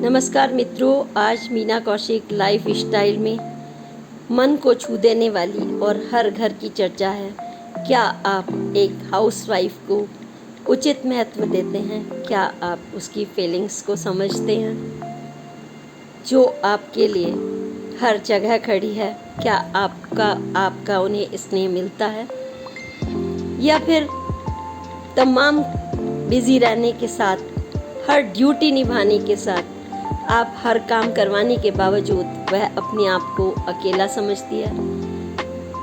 नमस्कार मित्रों, आज मीना कौशिक लाइफ स्टाइल में मन को छू देने वाली और हर घर की चर्चा है। क्या आप एक हाउसवाइफ को उचित महत्व देते हैं? क्या आप उसकी फीलिंग्स को समझते हैं, जो आपके लिए हर जगह खड़ी है? क्या आपका उन्हें स्नेह मिलता है, या फिर तमाम बिजी रहने के साथ, हर ड्यूटी निभाने के साथ, आप हर काम करवाने के बावजूद वह अपने आप को अकेला समझती है?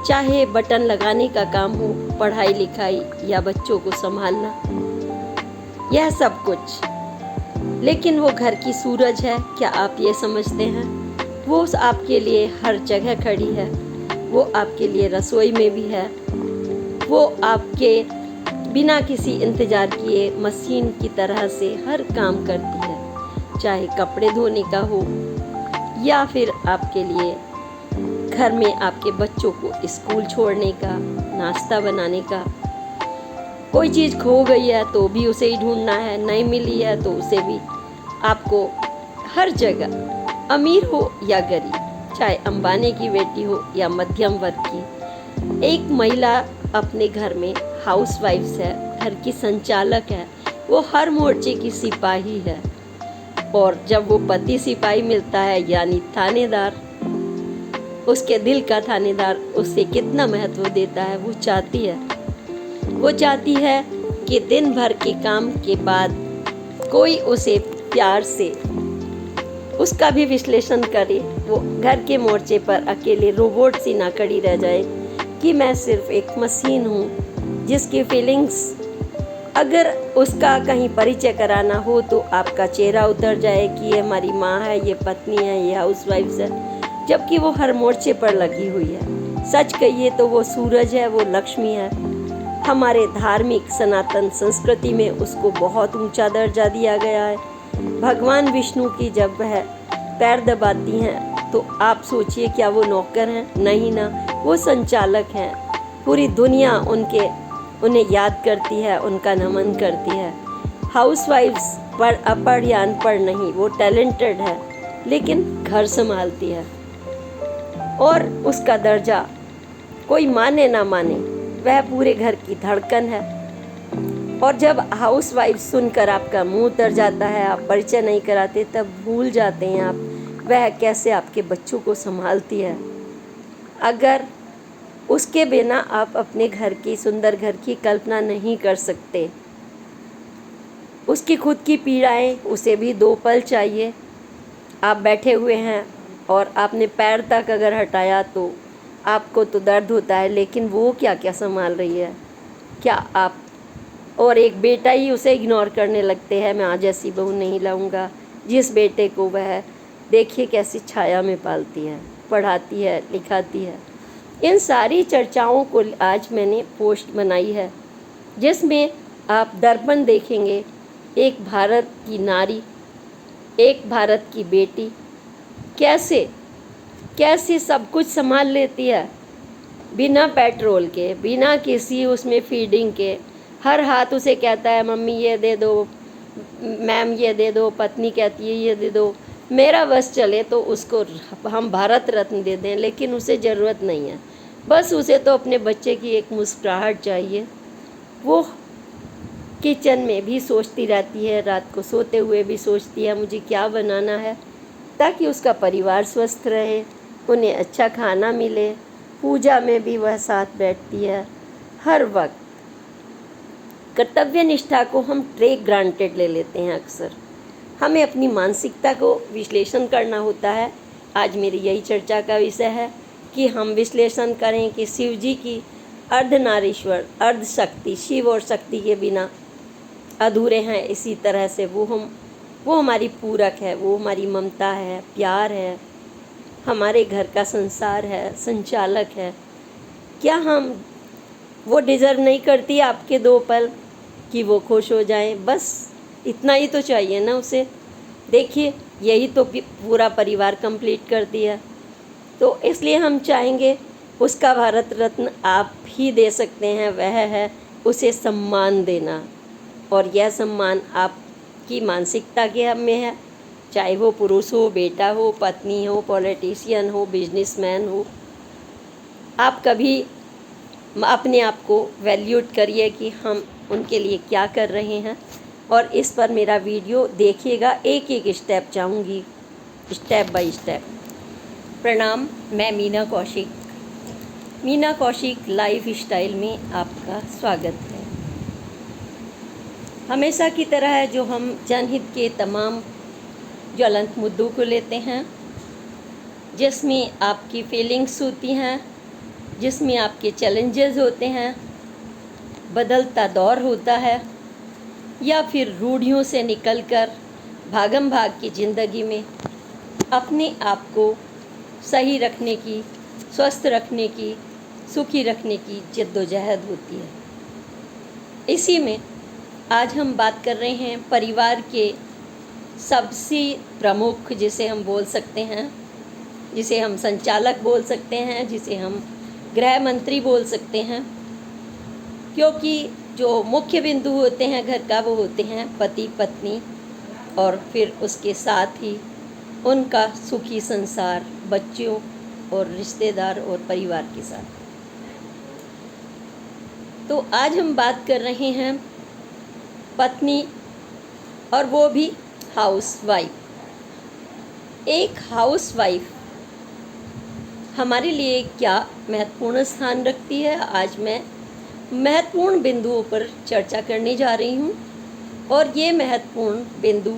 चाहे बटन लगाने का काम हो, पढ़ाई लिखाई या बच्चों को संभालना, यह सब कुछ। लेकिन वो घर की सूरज है, क्या आप ये समझते हैं? वो आपके लिए हर जगह खड़ी है। वो आपके लिए रसोई में भी है। वो आपके बिना किसी इंतज़ार किए मशीन की तरह से हर काम करती है, चाहे कपड़े धोने का हो या फिर आपके लिए घर में आपके बच्चों को स्कूल छोड़ने का, नाश्ता बनाने का। कोई चीज़ खो गई है तो भी उसे ही ढूंढना है, नहीं मिली है तो उसे भी आपको हर जगह, अमीर हो या गरीब, चाहे अंबानी की बेटी हो या मध्यम वर्ग की, एक महिला अपने घर में हाउसवाइफ्स है, घर की संचालक है। वो हर मोर्चे की सिपाही है। और जब वो पति सिपाही मिलता है, यानी थानेदार, उसके दिल का थानेदार उसे कितना महत्व देता है, वो चाहती है कि दिन भर के काम के बाद कोई उसे प्यार से उसका भी विश्लेषण करे। वो घर के मोर्चे पर अकेले रोबोट सी ना खड़ी रह जाए कि मैं सिर्फ एक मशीन हूँ, जिसकी फीलिंग्स, अगर उसका कहीं परिचय कराना हो तो आपका चेहरा उतर जाए कि ये हमारी माँ है, ये पत्नी है, ये हाउसवाइफ है, जबकि वो हर मोर्चे पर लगी हुई है। सच कहिए तो वो सूरज है, वो लक्ष्मी है। हमारे धार्मिक सनातन संस्कृति में उसको बहुत ऊंचा दर्जा दिया गया है। भगवान विष्णु की जब वह पैर दबाती हैं तो आप सोचिए, क्या वो नौकर हैं? नहीं ना, वो संचालक हैं। पूरी दुनिया उन्हें याद करती है, उनका नमन करती है। हाउसवाइफ्स अनपढ़ या अनपढ़ नहीं, वो टैलेंटेड है, लेकिन घर संभालती है। और उसका दर्जा कोई माने ना माने, वह पूरे घर की धड़कन है। और जब हाउसवाइफ सुनकर आपका मुंह उतर जाता है, आप परिचय नहीं कराते, तब भूल जाते हैं आप वह कैसे आपके बच्चों को संभालती है। अगर उसके बिना आप अपने सुंदर घर की कल्पना नहीं कर सकते। उसकी खुद की पीड़ाएं, उसे भी 2 पल चाहिए। आप बैठे हुए हैं और आपने पैर तक अगर हटाया तो आपको तो दर्द होता है, लेकिन वो क्या क्या संभाल रही है? क्या आप और एक बेटा ही उसे इग्नोर करने लगते हैं, मैं आज ऐसी बहू नहीं लाऊंगा, जिस बेटे को वह देखिए कैसी छाया में पालती है, पढ़ाती है, लिखाती है। इन सारी चर्चाओं को आज मैंने पोस्ट बनाई है, जिसमें आप दर्पण देखेंगे। एक भारत की नारी, एक भारत की बेटी कैसे सब कुछ संभाल लेती है, बिना पेट्रोल के, बिना किसी उसमें फीडिंग के। हर हाथ उसे कहता है मम्मी ये दे दो, मैम ये दे दो, पत्नी कहती है ये दे दो। मेरा बस चले तो उसको हम भारत रत्न दे दें, लेकिन उसे ज़रूरत नहीं है। बस उसे तो अपने बच्चे की एक मुस्कुराहट चाहिए। वो किचन में भी सोचती रहती है, रात को सोते हुए भी सोचती है मुझे क्या बनाना है ताकि उसका परिवार स्वस्थ रहे, उन्हें अच्छा खाना मिले। पूजा में भी वह साथ बैठती है हर वक्त। कर्तव्य निष्ठा को हम टेक ग्रांटेड ले लेते हैं अक्सर। हमें अपनी मानसिकता को विश्लेषण करना होता है। आज मेरी यही चर्चा का विषय है कि हम विश्लेषण करें कि शिव जी की अर्धनारीश्वर, अर्धशक्ति, शिव और शक्ति के बिना अधूरे हैं। इसी तरह से वो हमारी पूरक है, वो हमारी ममता है, प्यार है, हमारे घर का संसार है, संचालक है। क्या वो डिज़र्व नहीं करती आपके 2 पल कि वो खुश हो जाएं? बस इतना ही तो चाहिए ना उसे। देखिए, यही तो पूरा परिवार कंप्लीट करती है। तो इसलिए हम चाहेंगे उसका भारत रत्न आप ही दे सकते हैं, वह है उसे सम्मान देना। और यह सम्मान आपकी मानसिकता के में है, चाहे वो पुरुष हो, बेटा हो, पत्नी हो, पॉलिटिशियन हो, बिजनेसमैन हो। आप कभी अपने आप को वैल्यूट करिए कि हम उनके लिए क्या कर रहे हैं, और इस पर मेरा वीडियो देखिएगा। एक एक स्टेप चाहूँगी, स्टेप बाय स्टेप। प्रणाम, मैं मीना कौशिक। मीना कौशिक लाइफ स्टाइल में आपका स्वागत है। हमेशा की तरह है जो हम जनहित के तमाम ज्वलंत मुद्दों को लेते हैं, जिसमें आपकी फीलिंग्स होती हैं, जिसमें आपके चैलेंजेस होते हैं, बदलता दौर होता है, या फिर रूढ़ियों से निकलकर भागम भाग की ज़िंदगी में अपने आप को सही रखने की, स्वस्थ रखने की, सुखी रखने की जद्दोजहद होती है। इसी में आज हम बात कर रहे हैं परिवार के सबसे प्रमुख, जिसे हम बोल सकते हैं, जिसे हम संचालक बोल सकते हैं, जिसे हम गृह मंत्री बोल सकते हैं, क्योंकि जो मुख्य बिंदु होते हैं घर का वो होते हैं पति पत्नी, और फिर उसके साथ ही उनका सुखी संसार बच्चों और रिश्तेदार और परिवार के साथ। तो आज हम बात कर रहे हैं पत्नी, और वो भी हाउसवाइफ। एक हाउसवाइफ हमारे लिए क्या महत्वपूर्ण स्थान रखती है, आज मैं महत्वपूर्ण बिंदुओं पर चर्चा करने जा रही हूँ। और ये महत्वपूर्ण बिंदु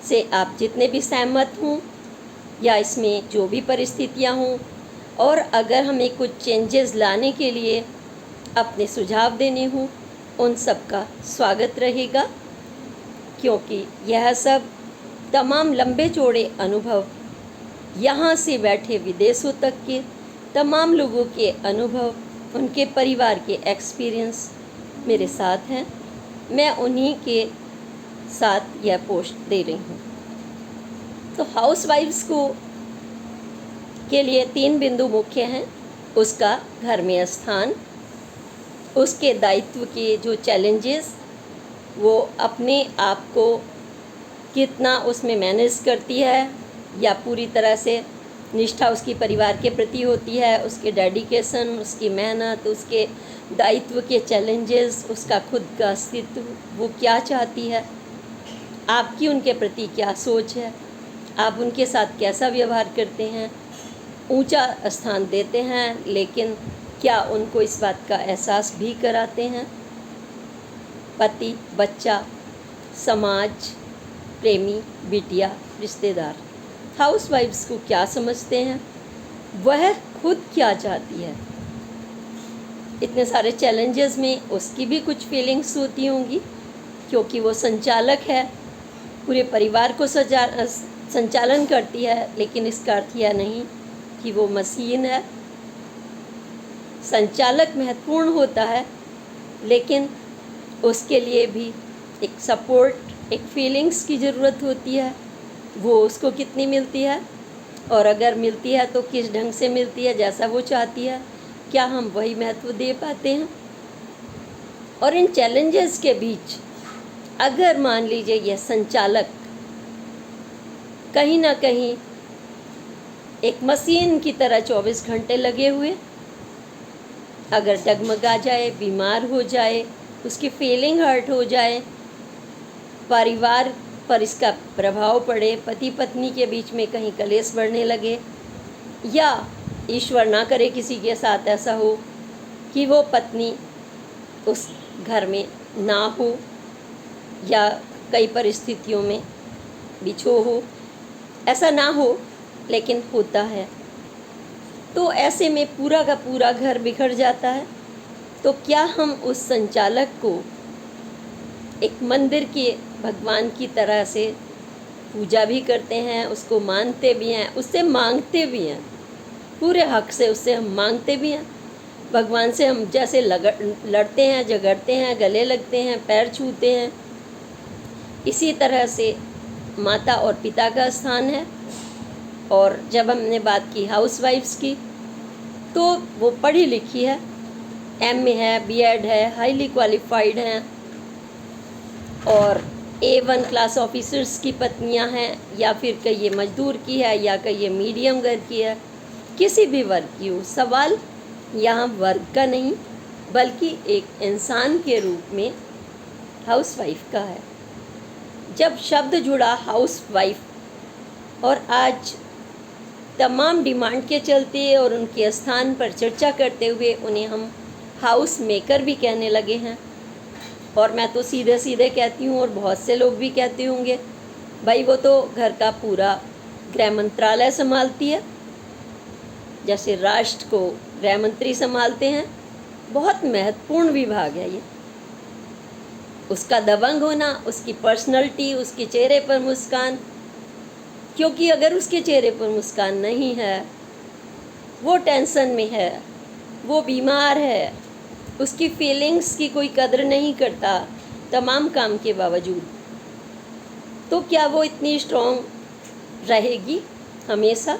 से आप जितने भी सहमत हों, या इसमें जो भी परिस्थितियाँ हों, और अगर हमें कुछ चेंजेस लाने के लिए अपने सुझाव देने हों, उन सब का स्वागत रहेगा, क्योंकि यह सब तमाम लंबे चौड़े अनुभव, यहाँ से बैठे विदेशों तक के तमाम लोगों के अनुभव, उनके परिवार के एक्सपीरियंस मेरे साथ हैं। मैं उन्हीं के साथ यह पोस्ट दे रही हूँ। तो हाउसवाइफ्स को के लिए 3 बिंदु मुख्य हैं। उसका घर में स्थान, उसके दायित्व के जो चैलेंजेस, वो अपने आप को कितना उसमें मैनेज करती है, या पूरी तरह से निष्ठा उसकी परिवार के प्रति होती है, उसके डेडिकेशन, उसकी मेहनत, उसके दायित्व के चैलेंजेस, उसका खुद का अस्तित्व, वो क्या चाहती है, आपकी उनके प्रति क्या सोच है, आप उनके साथ कैसा व्यवहार करते हैं, ऊंचा स्थान देते हैं, लेकिन क्या उनको इस बात का एहसास भी कराते हैं। पति, बच्चा, समाज, प्रेमी, बिटिया, रिश्तेदार हाउसवाइफ्स को क्या समझते हैं, वह खुद क्या चाहती है। इतने सारे चैलेंजेस में उसकी भी कुछ फीलिंग्स होती होंगी, क्योंकि वो संचालक है, पूरे परिवार को संचालन करती है, लेकिन इसका अर्थ यह नहीं कि वो मशीन है। संचालक महत्वपूर्ण होता है, लेकिन उसके लिए भी एक सपोर्ट, एक फीलिंग्स की ज़रूरत होती है। वो उसको कितनी मिलती है, और अगर मिलती है तो किस ढंग से मिलती है, जैसा वो चाहती है, क्या हम वही महत्व दे पाते हैं। और इन चैलेंजेस के बीच अगर मान लीजिए यह संचालक कहीं ना कहीं एक मशीन की तरह 24 घंटे लगे हुए, अगर डगमगा जाए, बीमार हो जाए, उसकी फीलिंग हर्ट हो जाए, परिवार पर इसका प्रभाव पड़े, पति पत्नी के बीच में कहीं कलेश बढ़ने लगे, या ईश्वर ना करे किसी के साथ ऐसा हो कि वो पत्नी उस घर में ना हो, या कई परिस्थितियों में बिछो हो, ऐसा ना हो लेकिन होता है, तो ऐसे में पूरा का पूरा घर बिखर जाता है। तो क्या हम उस संचालक को एक मंदिर के भगवान की तरह से पूजा भी करते हैं, उसको मानते भी हैं, उससे मांगते भी हैं, पूरे हक से उससे हम मांगते भी हैं। भगवान से हम जैसे लड़ते हैं, झगड़ते हैं, गले लगते हैं, पैर छूते हैं, इसी तरह से माता और पिता का स्थान है। और जब हमने बात की हाउसवाइफ्स की, तो वो पढ़ी लिखी है, एमए है, बीएड है, हाईली क्वालिफाइड हैं, और A1 क्लास ऑफिसर्स की पत्नियां हैं, या फिर कहिए मजदूर की है, या कहिए मीडियम वर्ग की है, किसी भी वर्ग की हो। सवाल यहाँ वर्ग का नहीं, बल्कि एक इंसान के रूप में हाउसवाइफ का है। जब शब्द जुड़ा हाउसवाइफ और आज तमाम डिमांड के चलते और उनके स्थान पर चर्चा करते हुए उन्हें हम हाउस मेकर भी कहने लगे हैं। और मैं तो सीधे सीधे कहती हूँ, और बहुत से लोग भी कहते होंगे, भाई वो तो घर का पूरा गृह मंत्रालय संभालती है, जैसे राष्ट्र को गृह मंत्री संभालते हैं। बहुत महत्वपूर्ण विभाग है ये। उसका दबंग होना, उसकी पर्सनैलिटी, उसके चेहरे पर मुस्कान, क्योंकि अगर उसके चेहरे पर मुस्कान नहीं है, वो टेंशन में है, वो बीमार है, उसकी फीलिंग्स की कोई कदर नहीं करता तमाम काम के बावजूद, तो क्या वो इतनी स्ट्रॉन्ग रहेगी हमेशा?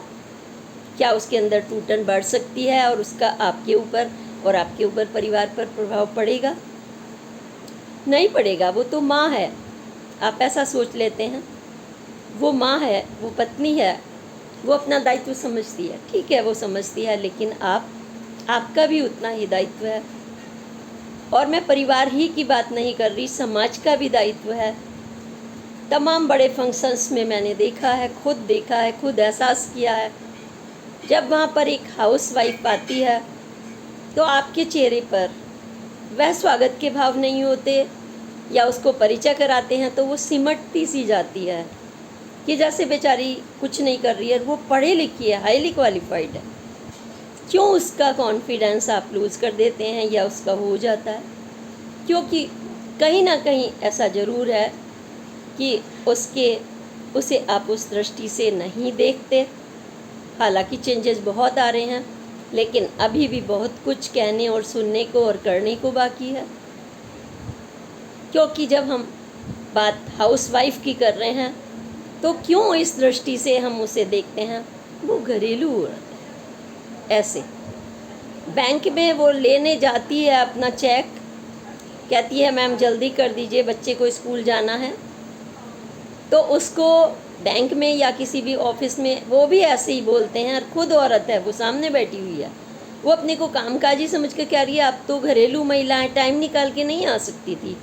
क्या उसके अंदर टूटन बढ़ सकती है और उसका आपके ऊपर और आपके ऊपर परिवार पर प्रभाव पड़ेगा? नहीं पड़ेगा। वो तो माँ है। आप ऐसा सोच लेते हैं। वो माँ है, वो पत्नी है, वो अपना दायित्व समझती है। ठीक है, वो समझती है, लेकिन आपका भी उतना ही दायित्व है। और मैं परिवार ही की बात नहीं कर रही, समाज का भी दायित्व है। तमाम बड़े फंक्शंस में मैंने देखा है, खुद देखा है, खुद एहसास किया है, जब वहाँ पर एक हाउसवाइफ आती है तो आपके चेहरे पर वह स्वागत के भाव नहीं होते, या उसको परिचय कराते हैं तो वो सिमटती सी जाती है कि जैसे बेचारी कुछ नहीं कर रही है। वो पढ़ी लिखी है, हाईली क्वालिफाइड है। क्यों उसका कॉन्फिडेंस आप लूज़ कर देते हैं या उसका हो जाता है? क्योंकि कहीं ना कहीं ऐसा ज़रूर है कि उसे आप उस दृष्टि से नहीं देखते। हालांकि चेंजेस बहुत आ रहे हैं, लेकिन अभी भी बहुत कुछ कहने और सुनने को और करने को बाकी है। क्योंकि जब हम बात हाउसवाइफ की कर रहे हैं तो क्यों इस दृष्टि से हम उसे देखते हैं? वो घरेलू औरत है। ऐसे बैंक में वो लेने जाती है अपना चेक, कहती है मैम जल्दी कर दीजिए, बच्चे को स्कूल जाना है, तो उसको बैंक में या किसी भी ऑफिस में वो भी ऐसे ही बोलते हैं। और खुद औरत है, वो सामने बैठी हुई है, वो अपने को कामकाजी समझ कर कह रही है आप तो घरेलू महिलाएं टाइम निकाल के नहीं आ सकती थी,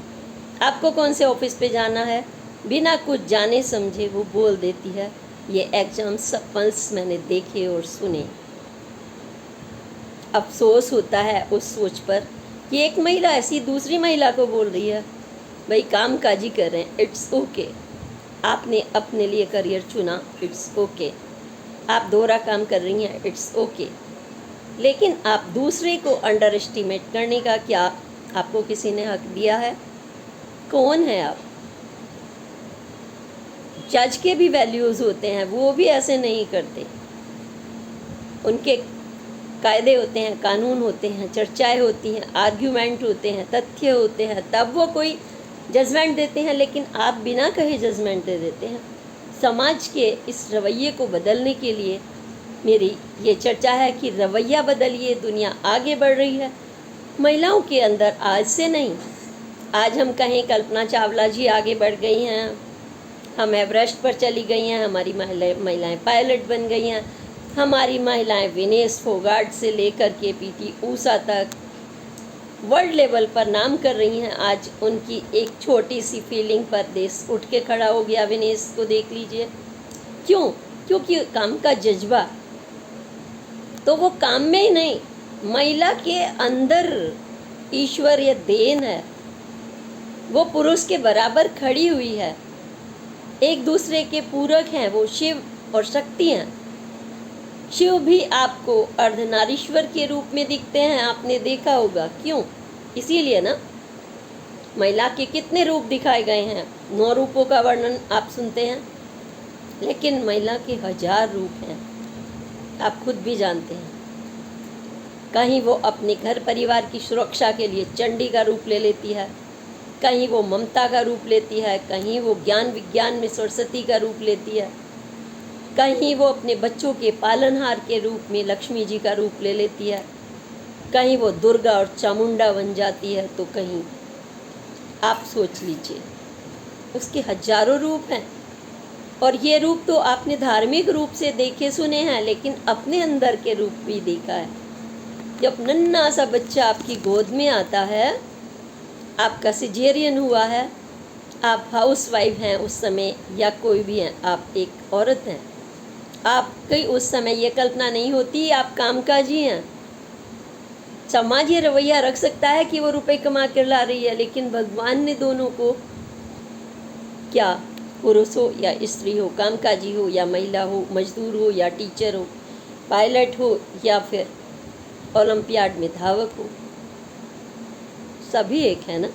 आपको कौन से ऑफिस पे जाना है? बिना कुछ जाने समझे वो बोल देती है। ये एग्जाम्पल्स मैंने देखे और सुने। अफसोस होता है उस सोच पर कि एक महिला ऐसी दूसरी महिला को बोल रही है भाई काम काजी कर रहे हैं, इट्स ओके, आपने अपने लिए करियर चुना, इट्स ओके, आप दोहरा काम कर रही हैं, इट्स ओके, लेकिन आप दूसरे को अंडर एस्टिमेट करने का क्या आपको किसी ने हक दिया है? कौन है आप? जज के भी वैल्यूज़ होते हैं, वो भी ऐसे नहीं करते। उनके कायदे होते हैं, कानून होते हैं, चर्चाएं होती हैं, आर्ग्यूमेंट होते हैं, तथ्य होते हैं, तब वो कोई जजमेंट देते हैं। लेकिन आप बिना कहे जजमेंट दे देते हैं। समाज के इस रवैये को बदलने के लिए मेरी ये चर्चा है कि रवैया बदलिए, दुनिया आगे बढ़ रही है। महिलाओं के अंदर आज से नहीं, आज हम कहें कल्पना चावला जी आगे बढ़ गई हैं, हम एवरेस्ट पर चली गई हैं, हमारी महिलाएं पायलट बन गई हैं, हमारी महिलाएं विनेश फोगाट से लेकर के पीटी ऊषा तक वर्ल्ड लेवल पर नाम कर रही हैं। आज उनकी एक छोटी सी फीलिंग पर देश उठ के खड़ा हो गया। विनेश को देख लीजिए, क्यों? क्योंकि काम का जज्बा तो वो काम में ही नहीं, महिला के अंदर ईश्वरीय देन है। वो पुरुष के बराबर खड़ी हुई है, एक दूसरे के पूरक हैं। वो शिव और शक्ति हैं। शिव भी आपको अर्धनारीश्वर के रूप में दिखते हैं, आपने देखा होगा। क्यों? इसीलिए ना, महिला के कितने रूप दिखाए गए हैं, 9 रूपों का वर्णन आप सुनते हैं, लेकिन महिला के 1000 रूप हैं, आप खुद भी जानते हैं। कहीं वो अपने घर परिवार की सुरक्षा के लिए चंडी का रूप ले लेती है, कहीं वो ममता का रूप लेती है, कहीं वो ज्ञान विज्ञान में सरस्वती का रूप लेती है, कहीं वो अपने बच्चों के पालनहार के रूप में लक्ष्मी जी का रूप ले लेती है, कहीं वो दुर्गा और चामुंडा बन जाती है, तो कहीं आप सोच लीजिए उसके हजारों रूप हैं, और ये रूप तो आपने धार्मिक रूप से देखे सुने हैं, लेकिन अपने अंदर के रूप भी देखा है। जब नन्हा सा बच्चा आपकी गोद में आता है, आपका सिजेरियन हुआ है, आप हाउस वाइफ हैं उस समय या कोई भी हैं, आप एक औरत हैं, आपकी उस समय ये कल्पना नहीं होती आप कामकाजी हैं। समाज ये रवैया रख सकता है कि वो रुपए कमा कर ला रही है, लेकिन भगवान ने दोनों को, क्या पुरुष हो या स्त्री हो, कामकाजी हो या महिला हो, मजदूर हो या टीचर हो, पायलट हो या फिर ओलंपियाड में धावक हो, सभी एक है ना।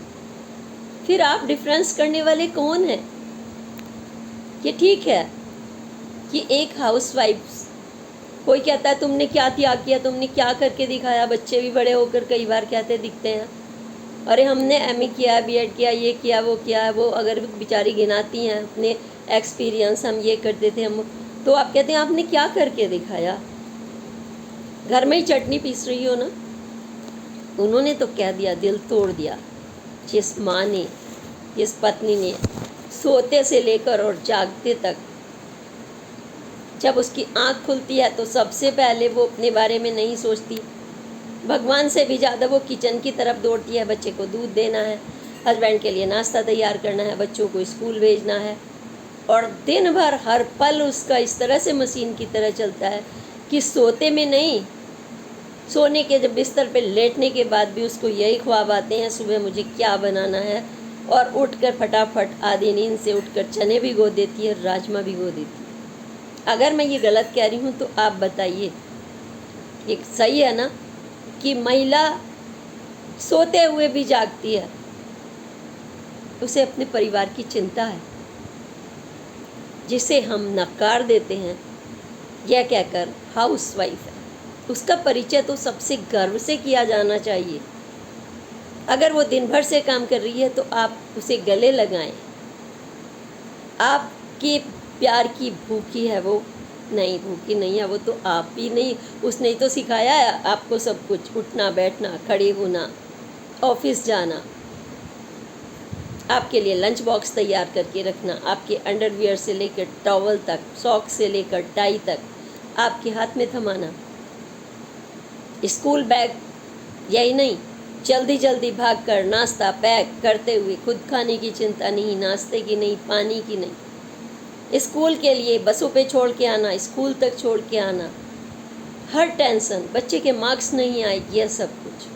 फिर आप डिफरेंस करने वाले कौन हैं? ये ठीक है कि एक हाउसवाइफ, कोई कहता है तुमने क्या त्याग किया, तुमने क्या करके दिखाया। बच्चे भी बड़े होकर कई बार कहते दिखते हैं, अरे हमने एमए किया, बीएड किया, ये किया, वो किया। वो अगर बेचारी गिनाती हैं अपने एक्सपीरियंस, हम ये करते थे, हम, तो आप कहते हैं आपने क्या करके दिखाया। घर में ही चटनी पीस रही हो ना, उन्होंने तो कह दिया, दिल तोड़ दिया। जिस माँ ने, जिस पत्नी ने सोते से लेकर और जागते तक, जब उसकी आँख खुलती है तो सबसे पहले वो अपने बारे में नहीं सोचती, भगवान से भी ज़्यादा वो किचन की तरफ दौड़ती है। बच्चे को दूध देना है, हस्बैंड के लिए नाश्ता तैयार करना है, बच्चों को स्कूल भेजना है, और दिन भर हर पल उसका इस तरह से मशीन की तरह चलता है कि सोते में नहीं, सोने के जब बिस्तर पे लेटने के बाद भी उसको यही ख्वाब आते हैं सुबह मुझे क्या बनाना है, और उठकर फटाफट आधी नींद से उठकर चने भिगो देती है, राजमा भिगो देती है। अगर मैं ये गलत कह रही हूँ तो आप बताइए, ये सही है ना कि महिला सोते हुए भी जागती है, उसे अपने परिवार की चिंता है, जिसे हम नकार देते हैं यह कहकर हाउस वाइफ है। उसका परिचय तो सबसे गर्व से किया जाना चाहिए। अगर वो दिन भर से काम कर रही है तो आप उसे गले लगाएं। आपके प्यार की भूखी है वो, नहीं भूखी नहीं है वो, तो आप भी नहीं, उसने ही तो सिखाया है आपको सब कुछ, उठना बैठना, खड़े होना, ऑफिस जाना, आपके लिए लंच बॉक्स तैयार करके रखना, आपके अंडरवियर से लेकर टॉवल तक, सॉक्स से लेकर टाई तक आपके हाथ में थमाना, स्कूल बैग, यही नहीं, जल्दी जल्दी भाग कर नाश्ता पैक करते हुए खुद खाने की चिंता नहीं, नाश्ते की नहीं, पानी की नहीं, स्कूल के लिए बसों पे छोड़ के आना, स्कूल तक छोड़ के आना, हर टेंशन, बच्चे के मार्क्स नहीं आए, यह सब कुछ।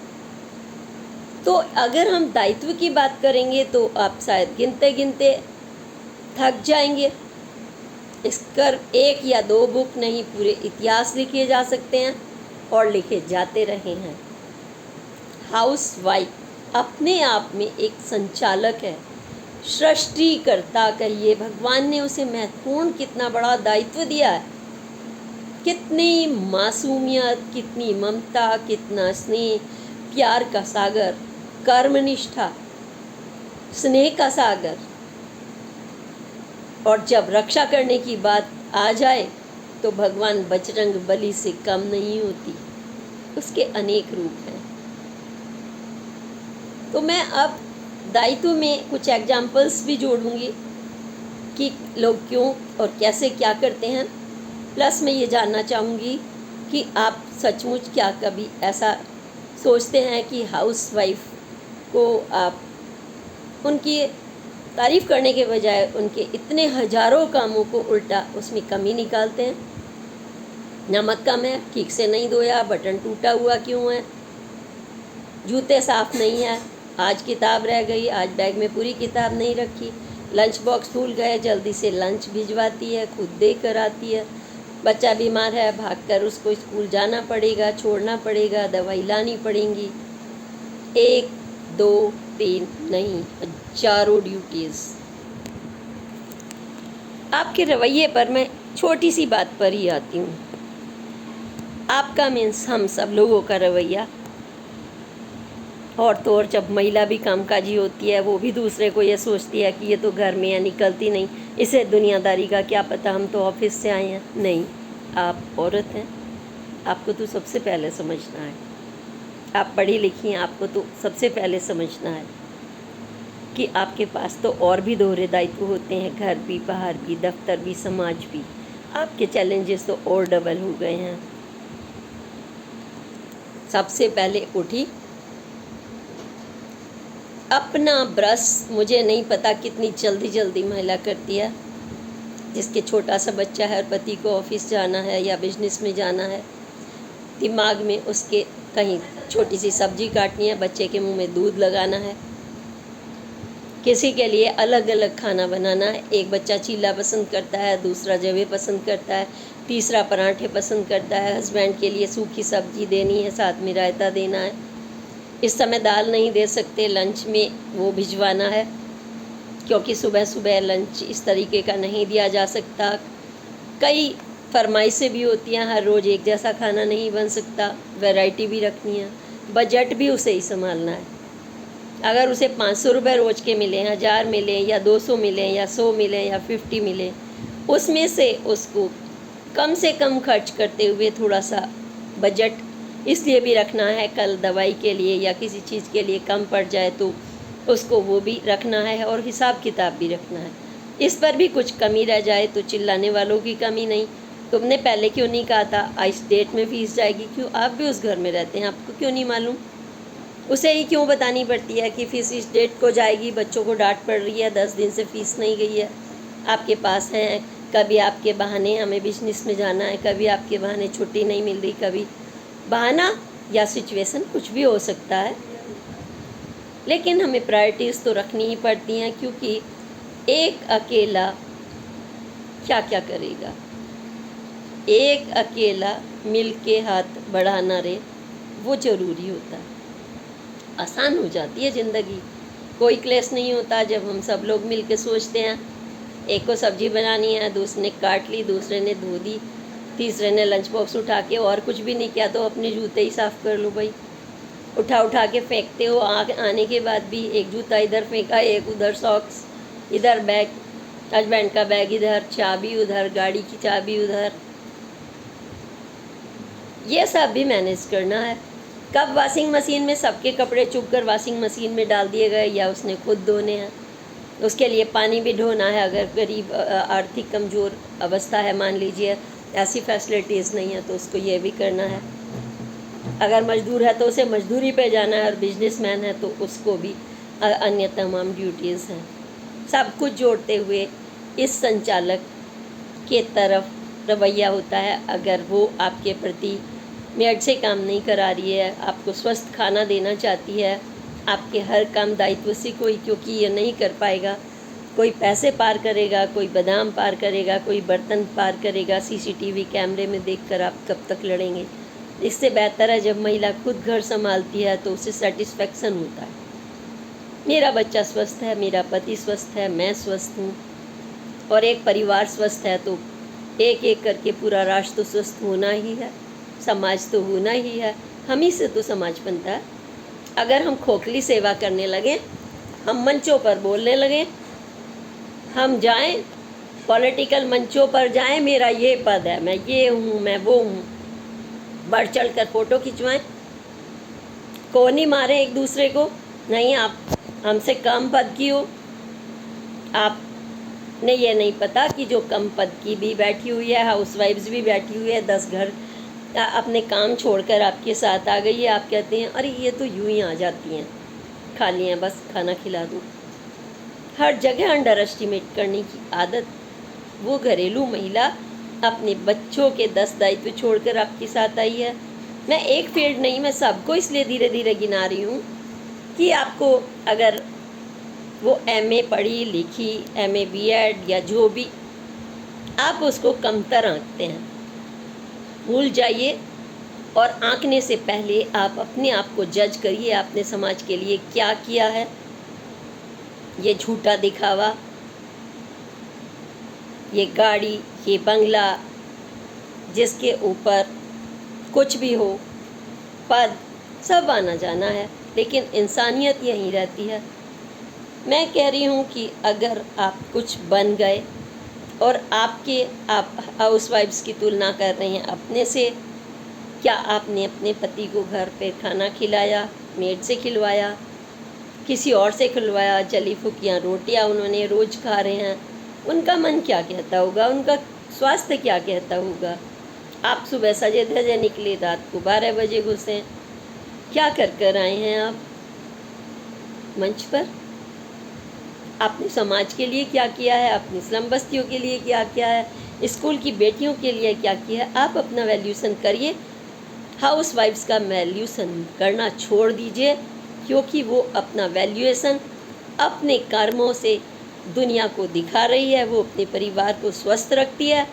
तो अगर हम दायित्व की बात करेंगे तो आप शायद गिनते गिनते थक जाएंगे। इस कर एक या दो बुक नहीं, पूरे इतिहास लिखे जा सकते हैं और लिखे जाते रहे हैं। हाउस वाइफ अपने आप में एक संचालक है, सृष्टिकर्ता कहिए, भगवान ने उसे महत्वपूर्ण कितना बड़ा दायित्व दिया है। कितनी मासूमियत, कितनी ममता, कितना स्नेह, प्यार का सागर, कर्मनिष्ठा, स्नेह का सागर। और जब रक्षा करने की बात आ जाए तो भगवान बजरंग बली से कम नहीं होती, उसके अनेक रूप हैं। तो मैं अब दायित्व में कुछ एग्जाम्पल्स भी जोड़ूंगी कि लोग क्यों और कैसे क्या करते हैं। प्लस मैं ये जानना चाहूँगी कि आप सचमुच क्या कभी ऐसा सोचते हैं कि हाउस वाइफ को आप उनकी तारीफ़ करने के बजाय उनके इतने हजारों कामों को उल्टा उसमें कमी निकालते हैं। नमक कम है, ठीक से नहीं धोया, बटन टूटा हुआ क्यों है, जूते साफ़ नहीं है, आज किताब रह गई, आज बैग में पूरी किताब नहीं रखी, लंच बॉक्स भूल गए, जल्दी से लंच भिजवाती है, खुद दे कर आती है, बच्चा बीमार है, भागकर उसको स्कूल जाना पड़ेगा, छोड़ना पड़ेगा, दवाई लानी पड़ेंगी। 1 2 3 नहीं, हजारों ड्यूटीज़। आपके रवैये पर मैं छोटी सी बात पर ही आती हूँ। आपका मीन्स हम सब लोगों का रवैया, और तो और जब महिला भी कामकाजी होती है, वो भी दूसरे को ये सोचती है कि ये तो घर में है, निकलती नहीं, इसे दुनियादारी का क्या पता, हम तो ऑफिस से आए हैं। नहीं, आप औरत हैं, आपको तो सबसे पहले समझना है। आप पढ़ी लिखी हैं, आपको तो सबसे पहले समझना है कि आपके पास तो और भी दोहरे दायित्व होते हैं, घर भी, बाहर भी, दफ्तर भी, समाज भी। आपके चैलेंजेस तो और डबल हो गए हैं। सबसे पहले उठी, अपना ब्रश, मुझे नहीं पता कितनी जल्दी जल्दी महिला करती है, जिसके छोटा सा बच्चा है और पति को ऑफिस जाना है या बिजनेस में जाना है, दिमाग में उसके कहीं छोटी सी सब्जी काटनी है, बच्चे के मुंह में दूध लगाना है, किसी के लिए अलग अलग खाना बनाना है। एक बच्चा चीला पसंद करता है, दूसरा जवे पसंद करता है, तीसरा पराठे पसंद करता है, हस्बैंड के लिए सूखी सब्जी देनी है, साथ में रायता देना है। इस समय दाल नहीं दे सकते, लंच में वो भिजवाना है, क्योंकि सुबह सुबह लंच इस तरीके का नहीं दिया जा सकता। कई फरमाइशें भी होती हैं, हर रोज़ एक जैसा खाना नहीं बन सकता, वैरायटी भी रखनी है, बजट भी उसे ही संभालना है। अगर उसे 500 रुपये रोज़ के मिलें, 1000 मिलें या 200 मिलें या 100 मिलें या 50 मिलें, उसमें से उसको कम से कम खर्च करते हुए थोड़ा सा बजट इसलिए भी रखना है, कल दवाई के लिए या किसी चीज़ के लिए कम पड़ जाए तो उसको वो भी रखना है, और हिसाब किताब भी रखना है। इस पर भी कुछ कमी रह जाए तो चिल्लाने वालों की कमी नहीं। तुमने पहले क्यों नहीं कहा था इस डेट में फ़ीस जाएगी? क्यों? आप भी उस घर में रहते हैं, आपको क्यों नहीं मालूम? उसे ही क्यों बतानी पड़ती है कि फ़ीस इस डेट को जाएगी? बच्चों को डांट पड़ रही है, 10 दिन से फ़ीस नहीं गई है। आपके पास हैं, कभी आपके बहाने हमें बिजनेस में जाना है, कभी आपके बहाने छुट्टी नहीं मिल रही, कभी बहाना या सिचुएशन कुछ भी हो सकता है, लेकिन हमें प्रायोरिटीज़ तो रखनी ही पड़ती हैं, क्योंकि एक अकेला क्या क्या करेगा? एक अकेला मिल के हाथ बढ़ाना रे, वो ज़रूरी होता है। आसान हो जाती है ज़िंदगी, कोई क्लेश नहीं होता जब हम सब लोग मिल के सोचते हैं। एक को सब्जी बनानी है, दूसरे ने काट ली, दूसरे ने धो दी, तीसरे ने लंच बॉक्स उठा के, और कुछ भी नहीं किया तो अपने जूते ही साफ़ कर लो भाई। उठा के फेंकते हो, आने के बाद भी एक जूता इधर फेंका, एक उधर, सॉक्स इधर, बैग, हस्बैंड का बैग इधर, चाबी उधर, गाड़ी की चाबी उधर, ये सब भी मैनेज करना है। कब वॉशिंग मशीन में सबके कपड़े चुभ कर वॉशिंग मशीन में डाल दिए गए या उसने खुद धोने हैं, उसके लिए पानी भी ढोना है। अगर गरीब आर्थिक कमज़ोर अवस्था है, मान लीजिए ऐसी फैसिलिटीज़ नहीं है, तो उसको ये भी करना है। अगर मजदूर है तो उसे मजदूरी पे जाना है, और बिजनेसमैन है तो उसको भी अन्य तमाम ड्यूटीज़ हैं। सब कुछ जोड़ते हुए इस संचालक के तरफ रवैया होता है। अगर वो आपके प्रति मेड से काम नहीं करा रही है, आपको स्वस्थ खाना देना चाहती है, आपके हर काम दायित्व से कोई, क्योंकि ये नहीं कर पाएगा, कोई पैसे पार करेगा, कोई बादाम पार करेगा, कोई बर्तन पार करेगा, सीसीटीवी कैमरे में देखकर आप कब तक लड़ेंगे? इससे बेहतर है जब महिला खुद घर संभालती है तो उसे सेटिस्फेक्शन होता है, मेरा बच्चा स्वस्थ है, मेरा पति स्वस्थ है, मैं स्वस्थ हूँ, और एक परिवार स्वस्थ है तो एक एक करके पूरा राष्ट्र तो स्वस्थ होना ही है, समाज तो होना ही है, हम ही से तो समाज बनता है। अगर हम खोखली सेवा करने लगें, हम मंचों पर बोलने लगें, हम जाएं पॉलिटिकल मंचों पर जाएं, मेरा ये पद है, मैं ये हूँ, मैं वो हूँ, बढ़ चढ़ कर फ़ोटो खिंचवाएं, कौन ही मारें एक दूसरे को, नहीं आप हमसे कम पद की हो, आपने ये नहीं पता कि जो कम पद की भी बैठी हुई है, हाउसवाइफ्स भी बैठी हुई है, 10 घर अपने काम छोड़कर आपके साथ आ गई है, आप कहते हैं अरे ये तो यूं ही आ जाती हैं, खाली हैं, बस खाना खिला दूँ। हर जगह अंडर एस्टिमेट करने की आदत, वो घरेलू महिला अपने बच्चों के 10 दायित्व छोड़कर आपके साथ आई है। मैं एक फील्ड नहीं, मैं सबको इसलिए धीरे धीरे गिना रही हूँ कि आपको, अगर वो MA पढ़ी लिखी, MA BEd या जो भी, आप उसको कमतर आंकते हैं, भूल जाइए, और आंकने से पहले आप अपने आप को जज करिए, आपने समाज के लिए क्या किया है। ये झूठा दिखावा, ये गाड़ी, ये बंगला, जिसके ऊपर कुछ भी हो, पद, सब आना जाना है, लेकिन इंसानियत यहीं रहती है। मैं कह रही हूँ कि अगर आप कुछ बन गए, और आप हाउसवाइफ्स की तुलना कर रहे हैं अपने से, क्या आपने अपने पति को घर पे खाना खिलाया, मेड से खिलवाया? किसी और से खुलवाया, जली फुकियाँ रोटियाँ उन्होंने रोज़ खा रहे हैं, उनका मन क्या कहता होगा, उनका स्वास्थ्य क्या कहता होगा। आप सुबह सजे धजे निकले, रात को 12 बजे घुसे, क्या कर कर आए हैं आप मंच पर? आपने समाज के लिए क्या किया है, अपनी स्लम बस्तियों के लिए क्या किया है, स्कूल की बेटियों के लिए क्या किया है? आप अपना वैल्यूशन करिए, हाउस वाइफ्स का वैल्यूशन करना छोड़ दीजिए, क्योंकि वो अपना वैल्यूएशन अपने कर्मों से दुनिया को दिखा रही है। वो अपने परिवार को स्वस्थ रखती है,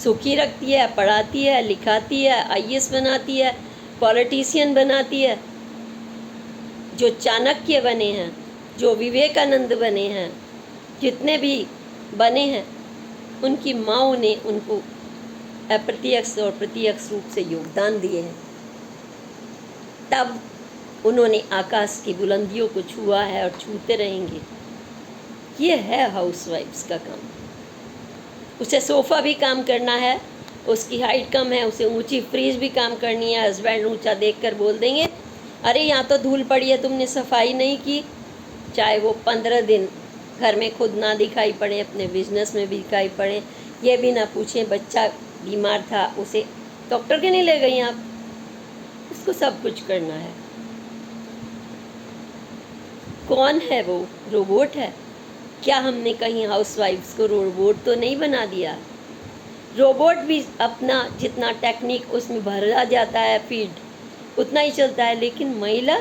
सुखी रखती है, पढ़ाती है, लिखाती है, आईएएस बनाती है, पॉलिटिशियन बनाती है। जो चाणक्य बने हैं, जो विवेकानंद बने हैं, जितने भी बने हैं, उनकी माँओं ने उनको अप्रत्यक्ष और प्रत्यक्ष रूप से योगदान दिए हैं। तब उन्होंने आकाश की बुलंदियों को छुआ है और छूते रहेंगे। ये है हाउसवाइफ्स का काम। उसे सोफ़ा भी काम करना है, उसकी हाइट कम है, उसे ऊंची फ्रीज भी काम करनी है। हस्बैंड ऊंचा देखकर बोल देंगे, अरे यहाँ तो धूल पड़ी है, तुमने सफाई नहीं की। चाहे वो 15 दिन घर में खुद ना दिखाई पड़े, अपने बिजनेस में भी दिखाई पड़े, ये भी ना पूछें बच्चा बीमार था, उसे डॉक्टर के नहीं ले गई आप। उसको सब कुछ करना है। कौन है वो? रोबोट है क्या? हमने कहीं हाउसवाइफ्स को रोबोट तो नहीं बना दिया। रोबोट भी अपना जितना टेक्निक उसमें भरा जाता है फीड, उतना ही चलता है, लेकिन महिला,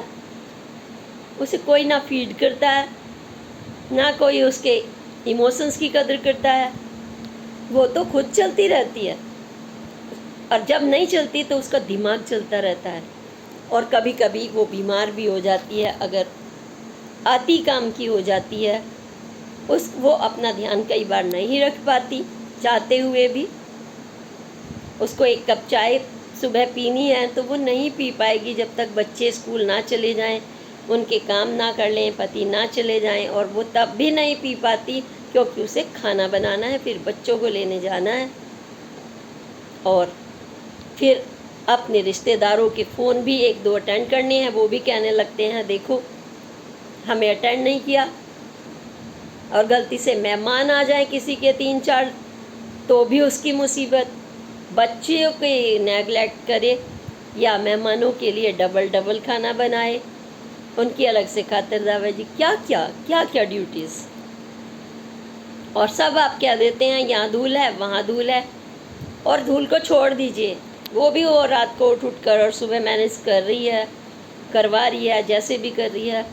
उसे कोई ना फीड करता है, ना कोई उसके इमोशंस की कदर करता है। वो तो खुद चलती रहती है, और जब नहीं चलती तो उसका दिमाग चलता रहता है, और कभी कभी वो बीमार भी हो जाती है। अगर आती काम की हो जाती है, वो अपना ध्यान कई बार नहीं रख पाती चाहते हुए भी। उसको एक कप चाय सुबह पीनी है तो वो नहीं पी पाएगी जब तक बच्चे स्कूल ना चले जाएं, उनके काम ना कर लें, पति ना चले जाएं, और वो तब भी नहीं पी पाती क्योंकि उसे खाना बनाना है, फिर बच्चों को लेने जाना है, और फिर अपने रिश्तेदारों के फ़ोन भी 1-2 अटेंड करने हैं। वो भी कहने लगते हैं, देखो हमें अटेंड नहीं किया। और गलती से मेहमान आ जाए किसी के 3-4, तो भी उसकी मुसीबत। बच्चियों के नेगलेक्ट करे या मेहमानों के लिए डबल डबल खाना बनाए, उनकी अलग से खातिरदारी, क्या क्या ड्यूटीज़। और सब आप क्या देते हैं, यहाँ धूल है, वहाँ धूल है। और धूल को छोड़ दीजिए, वो भी वो रात को उठ कर और सुबह मैनेज कर रही है, करवा रही है, जैसे भी कर रही है।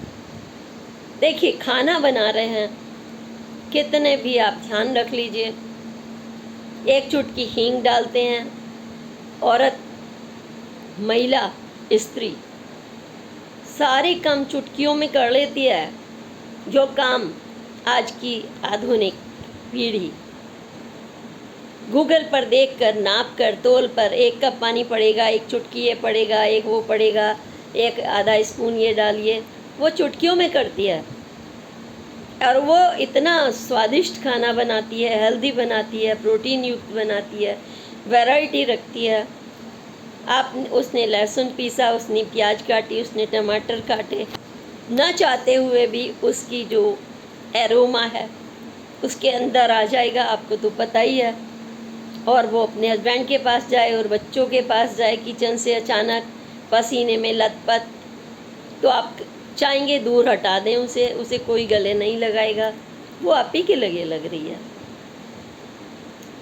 देखिए खाना बना रहे हैं, कितने भी आप ध्यान रख लीजिए, एक चुटकी हींग डालते हैं, औरत, महिला, स्त्री सारे काम चुटकियों में कर लेती है। जो काम आज की आधुनिक पीढ़ी गूगल पर देखकर, नाप कर, तोल पर, 1 कप पानी पड़ेगा, 1 चुटकी ये पड़ेगा, 1 वो पड़ेगा, 1 आधा स्पून ये डालिए, वो चुटकियों में करती है। और वो इतना स्वादिष्ट खाना बनाती है, हेल्दी बनाती है, प्रोटीन युक्त बनाती है, वैरायटी रखती है। उसने लहसुन पीसा, उसने प्याज काटी, उसने टमाटर काटे, ना चाहते हुए भी उसकी जो एरोमा है उसके अंदर आ जाएगा, आपको तो पता ही है। और वो अपने हस्बैंड के पास जाए और बच्चों के पास जाए किचन से अचानक पसीने में लथपथ, तो आप चाहेंगे दूर हटा दें उसे कोई गले नहीं लगाएगा, वो आप ही के लगे लग रही है।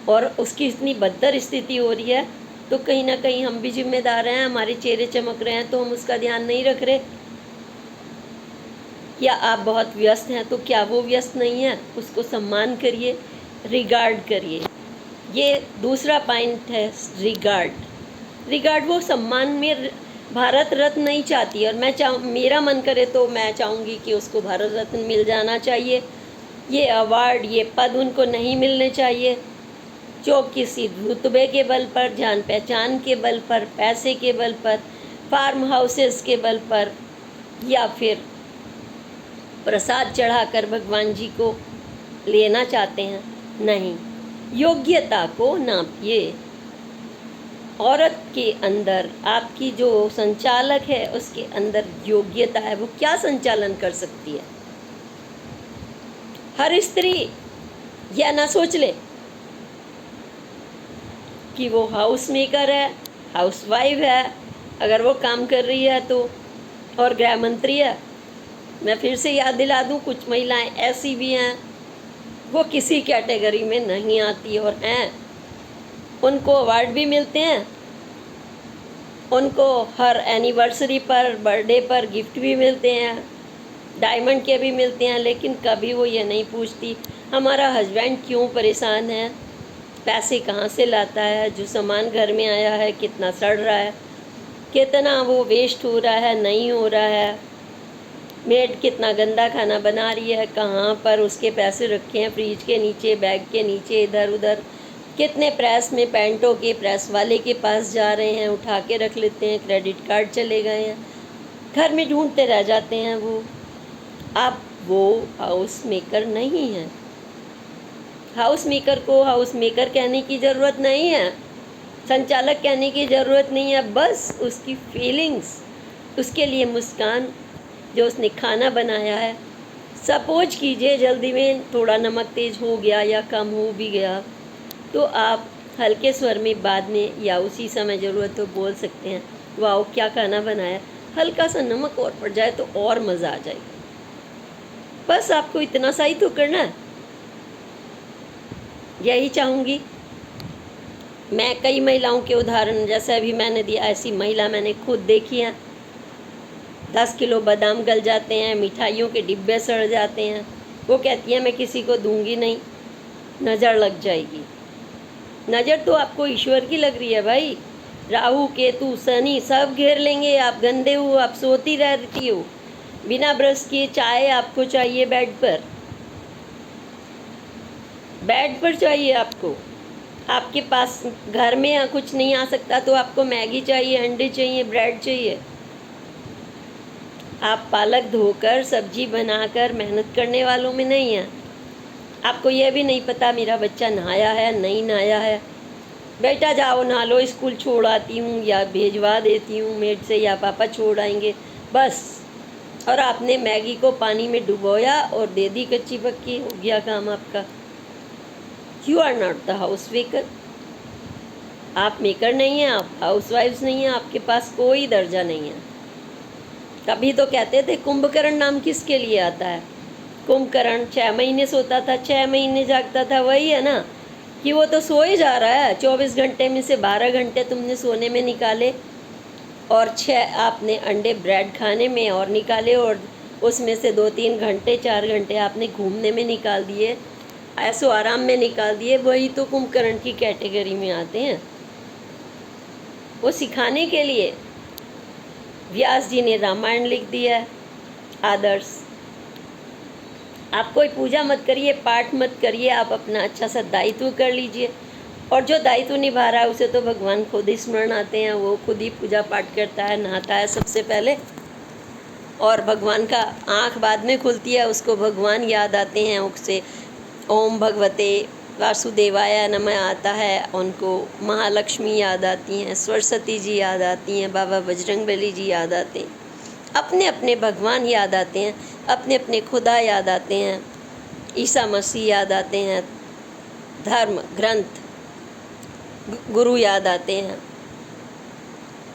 और उसकी इतनी बदतर स्थिति हो रही है, तो कहीं ना कहीं हम भी जिम्मेदार हैं। हमारे चेहरे चमक रहे हैं तो हम उसका ध्यान नहीं रख रहे। या आप बहुत व्यस्त हैं तो क्या वो व्यस्त नहीं है? उसको सम्मान करिए, रिगार्ड करिए। ये दूसरा पॉइंट है, रिगार्ड वो सम्मान में भारत रत्न नहीं चाहती, और मेरा मन करे तो मैं चाहूँगी कि उसको भारत रत्न मिल जाना चाहिए। ये अवार्ड, ये पद उनको नहीं मिलने चाहिए जो किसी रुतबे के बल पर, जान पहचान के बल पर, पैसे के बल पर, फार्म हाउसेस के बल पर, या फिर प्रसाद चढ़ाकर भगवान जी को लेना चाहते हैं। नहीं, योग्यता को नापिए। औरत के अंदर, आपकी जो संचालक है उसके अंदर योग्यता है, वो क्या संचालन कर सकती है। हर स्त्री यह ना सोच ले कि वो हाउस मेकर है, हाउस वाइफ है, अगर वो काम कर रही है तो, और गृह मंत्री है। मैं फिर से याद दिला दूं, कुछ महिलाएं ऐसी भी हैं वो किसी कैटेगरी में नहीं आती और हैं, उनको अवार्ड भी मिलते हैं, उनको हर एनिवर्सरी पर, बर्थडे पर गिफ्ट भी मिलते हैं, डायमंड के भी मिलते हैं, लेकिन कभी वो ये नहीं पूछती हमारा हस्बैंड क्यों परेशान है, पैसे कहाँ से लाता है, जो सामान घर में आया है कितना सड़ रहा है, कितना वो वेस्ट हो रहा है, नहीं हो रहा है, मेड कितना गंदा खाना बना रही है, कहाँ पर उसके पैसे रखे हैं, फ्रिज के नीचे, बैग के नीचे, इधर उधर, कितने प्रेस में पैंटों के प्रेस वाले के पास जा रहे हैं, उठा के रख लेते हैं, क्रेडिट कार्ड चले गए हैं, घर में ढूंढते रह जाते हैं वो। अब वो हाउस मेकर नहीं है। हाउस मेकर को हाउस मेकर कहने की ज़रूरत नहीं है, संचालक कहने की ज़रूरत नहीं है, बस उसकी फीलिंग्स, उसके लिए मुस्कान, जो उसने खाना बनाया है। सपोज कीजिए जल्दी में थोड़ा नमक तेज़ हो गया या कम हो भी गया, तो आप हल्के स्वर में बाद में या उसी समय ज़रूरत तो बोल सकते हैं, वाह क्या खाना बनाया, हल्का सा नमक और पड़ जाए तो और मज़ा आ जाएगा। बस आपको इतना सा ही तो करना है। यही चाहूँगी। मैं कई महिलाओं के उदाहरण जैसे अभी मैंने दिया, ऐसी महिला मैंने खुद देखी है। 10 किलो बादाम गल जाते हैं, मिठाइयों के डिब्बे सड़ जाते हैं, वो कहती है मैं किसी को दूंगी नहीं, नज़र लग जाएगी। नज़र तो आपको ईश्वर की लग रही है भाई, राहु केतु शनि सब घेर लेंगे, आप गंदे हो, आप सोती रहती हो, बिना ब्रश किए चाय आपको चाहिए बेड पर चाहिए आपको, आपके पास घर में कुछ नहीं आ सकता तो आपको मैगी चाहिए, अंडे चाहिए, ब्रेड चाहिए। आप पालक धोकर सब्जी बनाकर मेहनत करने वालों में नहीं हैं। आपको यह भी नहीं पता मेरा बच्चा नहाया है नहीं नहाया है, बेटा जाओ नहा लो, स्कूल छोड़ आती हूँ या भेजवा देती हूँ मेड से, या पापा छोड़ आएंगे, बस। और आपने मैगी को पानी में डुबोया और दे दी कच्ची पक्की, हो गया काम आपका। You are not the house maker. आप मेकर नहीं हैं, आप हाउस वाइफ्स नहीं हैं, आपके पास कोई दर्जा नहीं है। कभी तो कहते थे कुंभकर्ण नाम किसके लिए आता है। कुंभकर्ण 6 महीने सोता था, 6 महीने जागता था, वही है ना कि वो तो सो ही जा रहा है। 24 घंटे में से 12 घंटे तुमने सोने में निकाले और 6 आपने अंडे ब्रेड खाने में और निकाले, और उसमें से 2-3 घंटे 4 घंटे आपने घूमने में निकाल दिए, ऐसो आराम में निकाल दिए। वही तो कुंभकर्ण की कैटेगरी में आते हैं। वो सिखाने के लिए व्यास जी ने रामायण लिख दिया है, आदर्श। आप कोई पूजा मत करिए, पाठ मत करिए, आप अपना अच्छा सा दायित्व कर लीजिए, और जो दायित्व निभा रहा है उसे तो भगवान खुद ही स्मरण आते हैं, वो खुद ही पूजा पाठ करता है, नहाता है सबसे पहले, और भगवान का आँख बाद में खुलती है, उसको भगवान याद आते हैं, उससे ओम भगवते वासुदेवाय नमः आता है, उनको महालक्ष्मी याद आती हैं, सरस्वती जी याद आती हैं, बाबा बजरंगबली जी याद आते हैं, अपने अपने भगवान याद आते हैं, अपने अपने खुदा याद आते हैं, ईसा मसीह याद आते हैं, धर्म ग्रंथ गुरु याद आते हैं।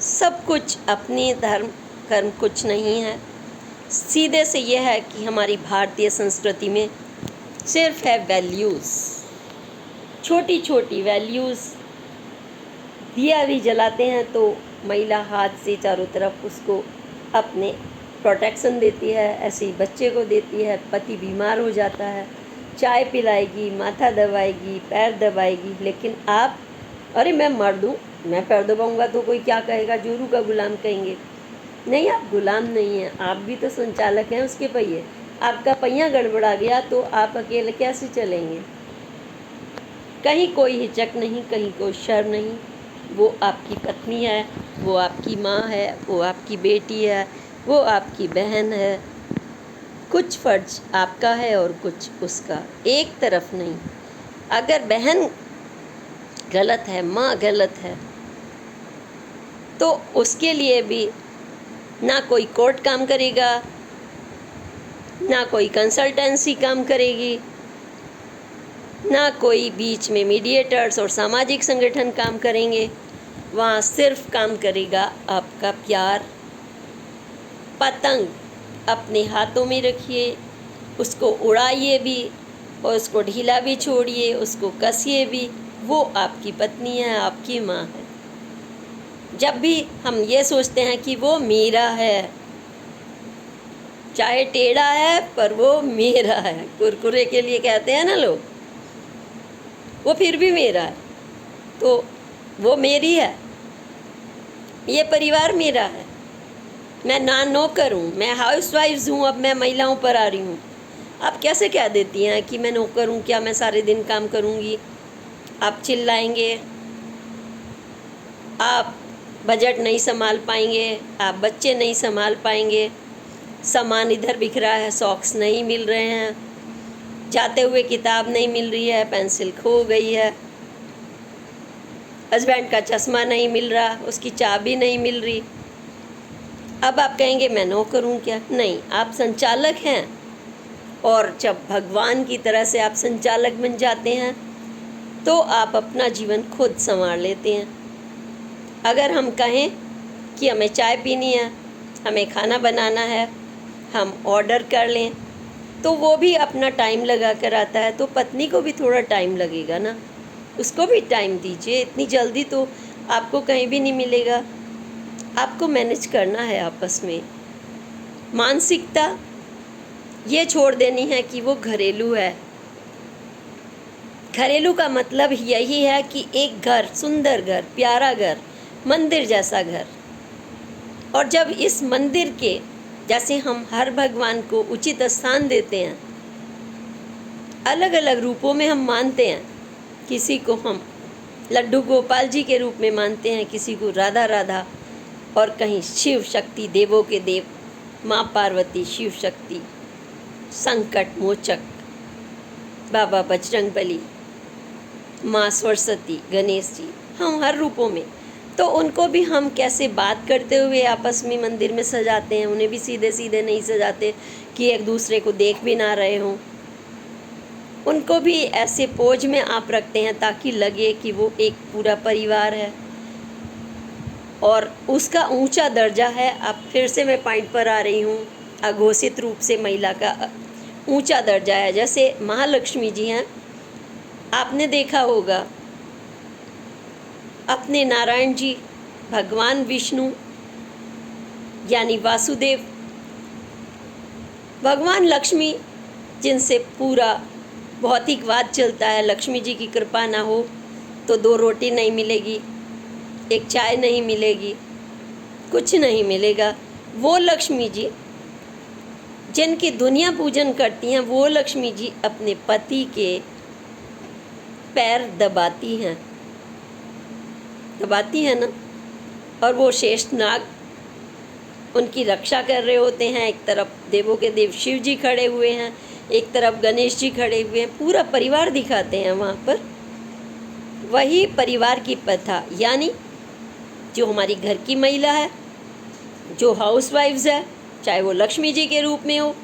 सब कुछ अपने धर्म कर्म कुछ नहीं है। सीधे से यह है कि हमारी भारतीय संस्कृति में सिर्फ है वैल्यूज़, छोटी छोटी वैल्यूज़। दिया भी जलाते हैं तो महिला हाथ से चारों तरफ उसको अपने प्रोटेक्शन देती है, ऐसे ही बच्चे को देती है। पति बीमार हो जाता है, चाय पिलाएगी, माथा दबाएगी, पैर दबाएगी, लेकिन आप, अरे मैं मर्द हूँ, मैं पैर दबाऊँगा तो कोई क्या कहेगा, जोरू का गुलाम कहेंगे। नहीं, आप गुलाम नहीं हैं, आप भी तो संचालक हैं उसके पहिए। आपका पहिया गड़बड़ा गया तो आप अकेले कैसे चलेंगे। कहीं कोई हिचक नहीं, कहीं कोई शर्म नहीं। वो आपकी पत्नी है, वो आपकी माँ है, वो आपकी बेटी है, वो आपकी बहन है। कुछ फर्ज आपका है और कुछ उसका, एक तरफ नहीं। अगर बहन गलत है, माँ गलत है, तो उसके लिए भी ना कोई कोर्ट काम करेगा, ना कोई कंसल्टेंसी काम करेगी, ना कोई बीच में मीडिएटर्स और सामाजिक संगठन काम करेंगे। वहाँ सिर्फ काम करेगा आपका प्यार। पतंग अपने हाथों में रखिए, उसको उड़ाइए भी और उसको ढीला भी छोड़िए, उसको कसिए भी। वो आपकी पत्नी है, आपकी माँ है। जब भी हम ये सोचते हैं कि वो मेरा है, चाहे टेढ़ा है पर वो मेरा है, कुरकुरे के लिए कहते हैं ना लोग, वो फिर भी मेरा है, तो वो मेरी है, ये परिवार मेरा है। मैं ना नौकर हूँ, मैं हाउस वाइफ हूँ, अब मैं महिलाओं पर आ रही हूँ। आप कैसे कह देती हैं कि मैं नौकर हूँ, क्या मैं सारे दिन काम करूँगी? आप चिल्लाएंगे, आप बजट नहीं संभाल पाएंगे, आप बच्चे नहीं संभाल पाएंगे, सामान इधर बिखरा है, सॉक्स नहीं मिल रहे हैं, जाते हुए किताब नहीं मिल रही है, पेंसिल खो गई है, हस्बैंड का चश्मा नहीं मिल रहा, उसकी चाबी नहीं मिल रही। अब आप कहेंगे मैं नौकर हूँ क्या? नहीं, आप संचालक हैं। और जब भगवान की तरह से आप संचालक बन जाते हैं तो आप अपना जीवन खुद संभाल लेते हैं। अगर हम कहें कि हमें चाय पीनी है, हमें खाना बनाना है, हम ऑर्डर कर लें, तो वो भी अपना टाइम लगा कर आता है, तो पत्नी को भी थोड़ा टाइम लगेगा ना, उसको भी टाइम दीजिए। इतनी जल्दी तो आपको कहीं भी नहीं मिलेगा। आपको मैनेज करना है आपस में। मानसिकता ये छोड़ देनी है कि वो घरेलू है। घरेलू का मतलब यही है कि एक घर, सुंदर घर, प्यारा घर, मंदिर जैसा घर। और जब इस मंदिर के जैसे हम हर भगवान को उचित स्थान देते हैं, अलग अलग रूपों में हम मानते हैं। किसी को हम लड्डू गोपाल जी के रूप में मानते हैं, किसी को राधा राधा, और कहीं शिव शक्ति, देवों के देव, माँ पार्वती, शिव शक्ति, संकट मोचक, बाबा बजरंगबली, माँ सरस्वती, गणेश जी, हम हर रूपों में। तो उनको भी हम कैसे बात करते हुए आपस में मंदिर में सजाते हैं। उन्हें भी सीधे सीधे नहीं सजाते कि एक दूसरे को देख भी ना रहे हों। उनको भी ऐसे पोज में आप रखते हैं ताकि लगे कि वो एक पूरा परिवार है। और उसका ऊंचा दर्जा है, अब फिर से मैं पॉइंट पर आ रही हूँ, अघोषित रूप से महिला का ऊंचा दर्जा है। जैसे महालक्ष्मी जी हैं, आपने देखा होगा अपने नारायण जी, भगवान विष्णु यानी वासुदेव, भगवान लक्ष्मी जिनसे पूरा भौतिकवाद चलता है। लक्ष्मी जी की कृपा ना हो तो 2 रोटी नहीं मिलेगी, एक चाय नहीं मिलेगी, कुछ नहीं मिलेगा। वो लक्ष्मी जी जिनकी दुनिया पूजन करती हैं, वो लक्ष्मी जी अपने पति के पैर दबाती हैं ना। और वो शेषनाग उनकी रक्षा कर रहे होते हैं। एक तरफ देवों के देव शिव जी खड़े हुए हैं, एक तरफ गणेश जी खड़े हुए हैं, पूरा परिवार दिखाते हैं वहाँ पर। वही परिवार की प्रथा, यानी जो हमारी घर की महिला है, जो हाउस वाइफ्स है, चाहे वो लक्ष्मी जी के रूप में हो,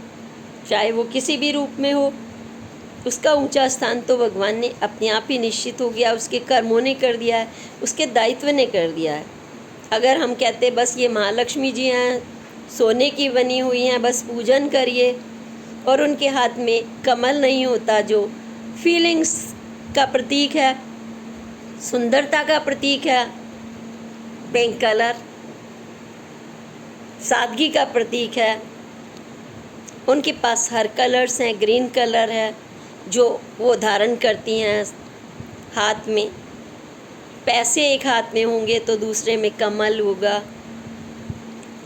चाहे वो किसी भी रूप में हो, उसका ऊंचा स्थान तो भगवान ने अपने आप ही निश्चित हो गया, उसके कर्मों ने कर दिया है, उसके दायित्व ने कर दिया है। अगर हम कहते बस ये महालक्ष्मी जी हैं, सोने की बनी हुई हैं, बस पूजन करिए, और उनके हाथ में कमल नहीं होता जो फीलिंग्स का प्रतीक है, सुंदरता का प्रतीक है, पिंक कलर सादगी का प्रतीक है, उनके पास हर कलर्स हैं, ग्रीन कलर है जो वो धारण करती हैं हाथ में। पैसे एक हाथ में होंगे तो दूसरे में कमल होगा,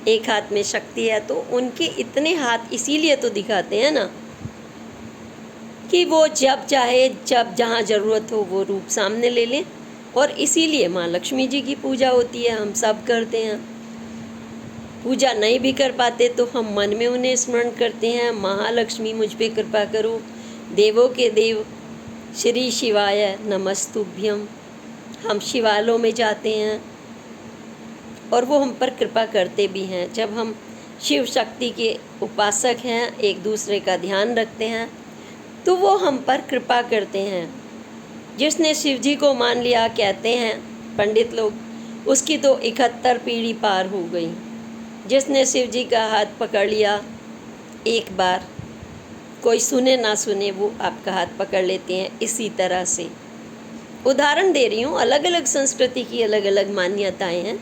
एक हाथ में शक्ति है। तो उनके इतने हाथ इसीलिए तो दिखाते हैं ना कि वो जब चाहे, जब जहाँ ज़रूरत हो वो रूप सामने ले लें। और इसीलिए माँ लक्ष्मी जी की पूजा होती है, हम सब करते हैं। पूजा नहीं भी कर पाते तो हम मन में उन्हें स्मरण करते हैं, महालक्ष्मी मुझ पे कृपा करो, देवों के देव श्री शिवाय नमस्तुभ्यम। हम शिवालयों में जाते हैं, और वो हम पर कृपा करते भी हैं। जब हम शिव शक्ति के उपासक हैं, एक दूसरे का ध्यान रखते हैं, तो वो हम पर कृपा करते हैं। जिसने शिव जी को मान लिया, कहते हैं पंडित लोग, उसकी तो 71 पीढ़ी पार हो गई। जिसने शिव जी का हाथ पकड़ लिया एक बार, कोई सुने ना सुने वो आपका हाथ पकड़ लेते हैं। इसी तरह से उदाहरण दे रही हूँ, अलग अलग संस्कृति की अलग अलग मान्यताएं हैं।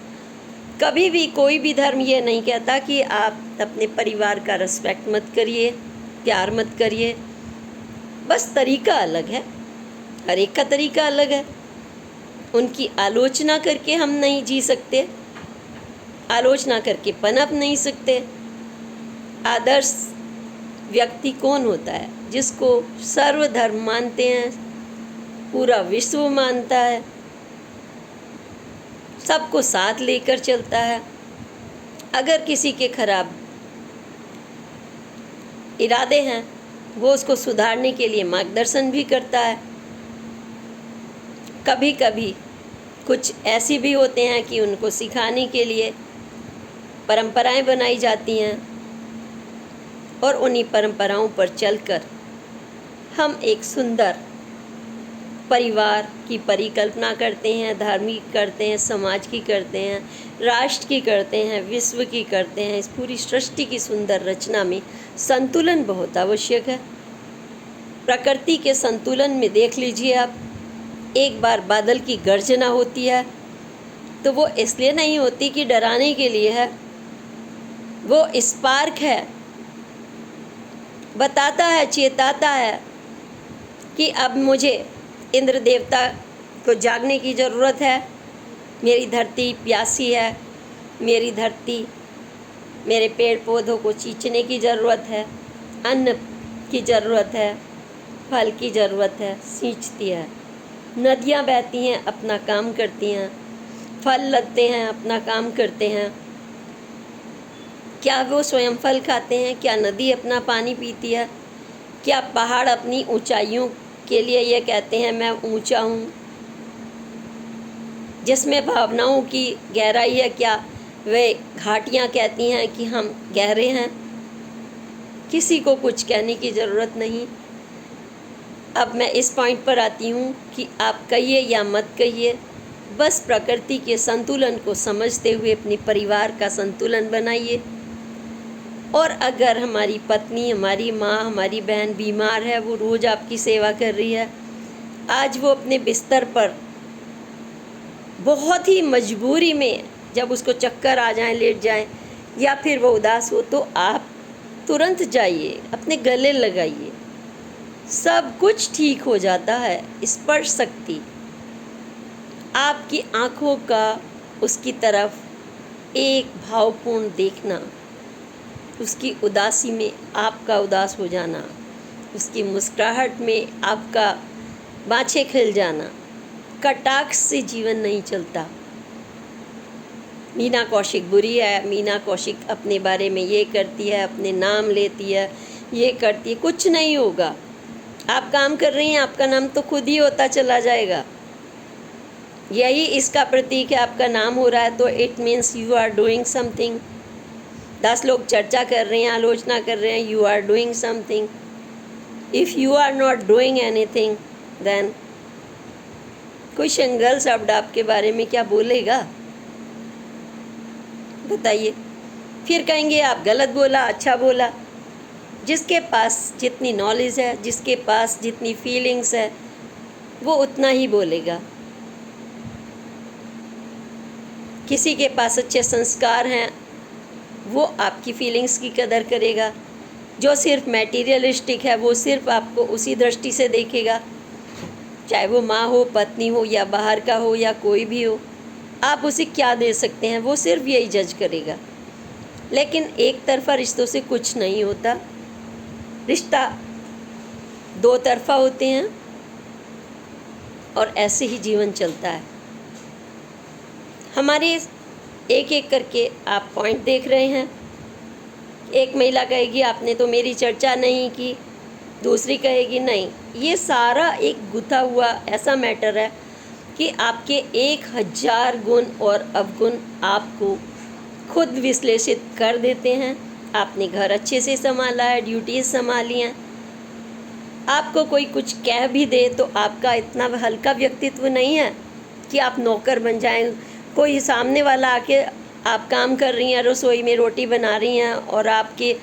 कभी भी कोई भी धर्म ये नहीं कहता कि आप अपने परिवार का रिस्पेक्ट मत करिए, प्यार मत करिए। बस तरीका अलग है, हर एक का तरीका अलग है। उनकी आलोचना करके हम नहीं जी सकते, आलोचना करके पनप नहीं सकते। आदर्श व्यक्ति कौन होता है? जिसको सर्वधर्म मानते हैं, पूरा विश्व मानता है, सबको साथ लेकर चलता है। अगर किसी के खराब इरादे हैं, वो उसको सुधारने के लिए मार्गदर्शन भी करता है। कभी कभी कुछ ऐसी भी होते हैं कि उनको सिखाने के लिए परंपराएं बनाई जाती हैं, और उन्हीं परंपराओं पर चलकर हम एक सुंदर परिवार की परिकल्पना करते हैं, धार्मिक करते हैं, समाज की करते हैं, राष्ट्र की करते हैं, विश्व की करते हैं। इस पूरी सृष्टि की सुंदर रचना में संतुलन बहुत आवश्यक है। प्रकृति के संतुलन में देख लीजिए आप, एक बार बादल की गर्जना होती है तो वो इसलिए नहीं होती कि डराने के लिए है, वो स्पार्क है, बताता है, चेताता है कि अब मुझे इंद्र देवता को जागने की ज़रूरत है। मेरी धरती प्यासी है, मेरी धरती, मेरे पेड़ पौधों को सींचने की ज़रूरत है, अन्न की ज़रूरत है, फल की ज़रूरत है, सींचती है। नदियाँ बहती हैं, अपना काम करती हैं, फल लगते हैं, अपना काम करते हैं। क्या वो स्वयं फल खाते हैं? क्या नदी अपना पानी पीती है? क्या पहाड़ अपनी ऊंचाइयों के लिए ये कहते हैं मैं ऊंचा हूँ? जिसमें भावनाओं की गहराई है, क्या वे घाटियाँ कहती हैं कि हम गहरे हैं? किसी को कुछ कहने की ज़रूरत नहीं। अब मैं इस पॉइंट पर आती हूँ कि आप कहिए या मत कहिए, बस प्रकृति के संतुलन को समझते हुए अपने परिवार का संतुलन बनाइए। और अगर हमारी पत्नी, हमारी माँ, हमारी बहन बीमार है, वो रोज़ आपकी सेवा कर रही है, आज वो अपने बिस्तर पर बहुत ही मजबूरी में जब उसको चक्कर आ जाए, लेट जाए, या फिर वो उदास हो, तो आप तुरंत जाइए, अपने गले लगाइए, सब कुछ ठीक हो जाता है। स्पर्श शक्ति, आपकी आँखों का उसकी तरफ एक भावपूर्ण देखना, उसकी उदासी में आपका उदास हो जाना, उसकी मुस्कुराहट में आपका बाँछे खिल जाना, कटाक्ष से जीवन नहीं चलता। मीना कौशिक बुरी है, मीना कौशिक अपने बारे में ये करती है, अपने नाम लेती है, ये करती है, कुछ नहीं होगा। आप काम कर रही हैं, आपका नाम तो खुद ही होता चला जाएगा। यही इसका प्रतीक है, आपका नाम हो रहा है तो it means you are doing something. 10 लोग चर्चा कर रहे हैं, आलोचना कर रहे हैं, you are doing something. If you are not doing anything then कोई सिंगल शब्द आपके बारे में क्या बोलेगा? बताइए। फिर कहेंगे आप गलत बोला, अच्छा बोला। जिसके पास जितनी नॉलेज है, जिसके पास जितनी फीलिंग्स है, वो उतना ही बोलेगा। किसी के पास अच्छे संस्कार हैं, वो आपकी फीलिंग्स की कदर करेगा। जो सिर्फ मैटीरियलिस्टिक है, वो सिर्फ आपको उसी दृष्टि से देखेगा, चाहे वो माँ हो, पत्नी हो, या बाहर का हो, या कोई भी हो। आप उसे क्या दे सकते हैं, वो सिर्फ यही जज करेगा। लेकिन एक तरफा रिश्तों से कुछ नहीं होता। रिश्ता दो तरफा होते हैं, और ऐसे ही जीवन चलता है। हमारे एक एक करके आप पॉइंट देख रहे हैं। एक महिला कहेगी आपने तो मेरी चर्चा नहीं की, दूसरी कहेगी नहीं। ये सारा एक गुथा हुआ ऐसा मैटर है कि आपके 1000 गुण और अवगुण आपको खुद विश्लेषित कर देते हैं। आपने घर अच्छे से संभाला है, ड्यूटीज़ संभाली हैं, आपको कोई कुछ कह भी दे तो आपका इतना हल्का व्यक्तित्व नहीं है कि आप नौकर बन जाएं। कोई सामने वाला आके, आप काम कर रही हैं, रसोई में रोटी बना रही हैं और आपके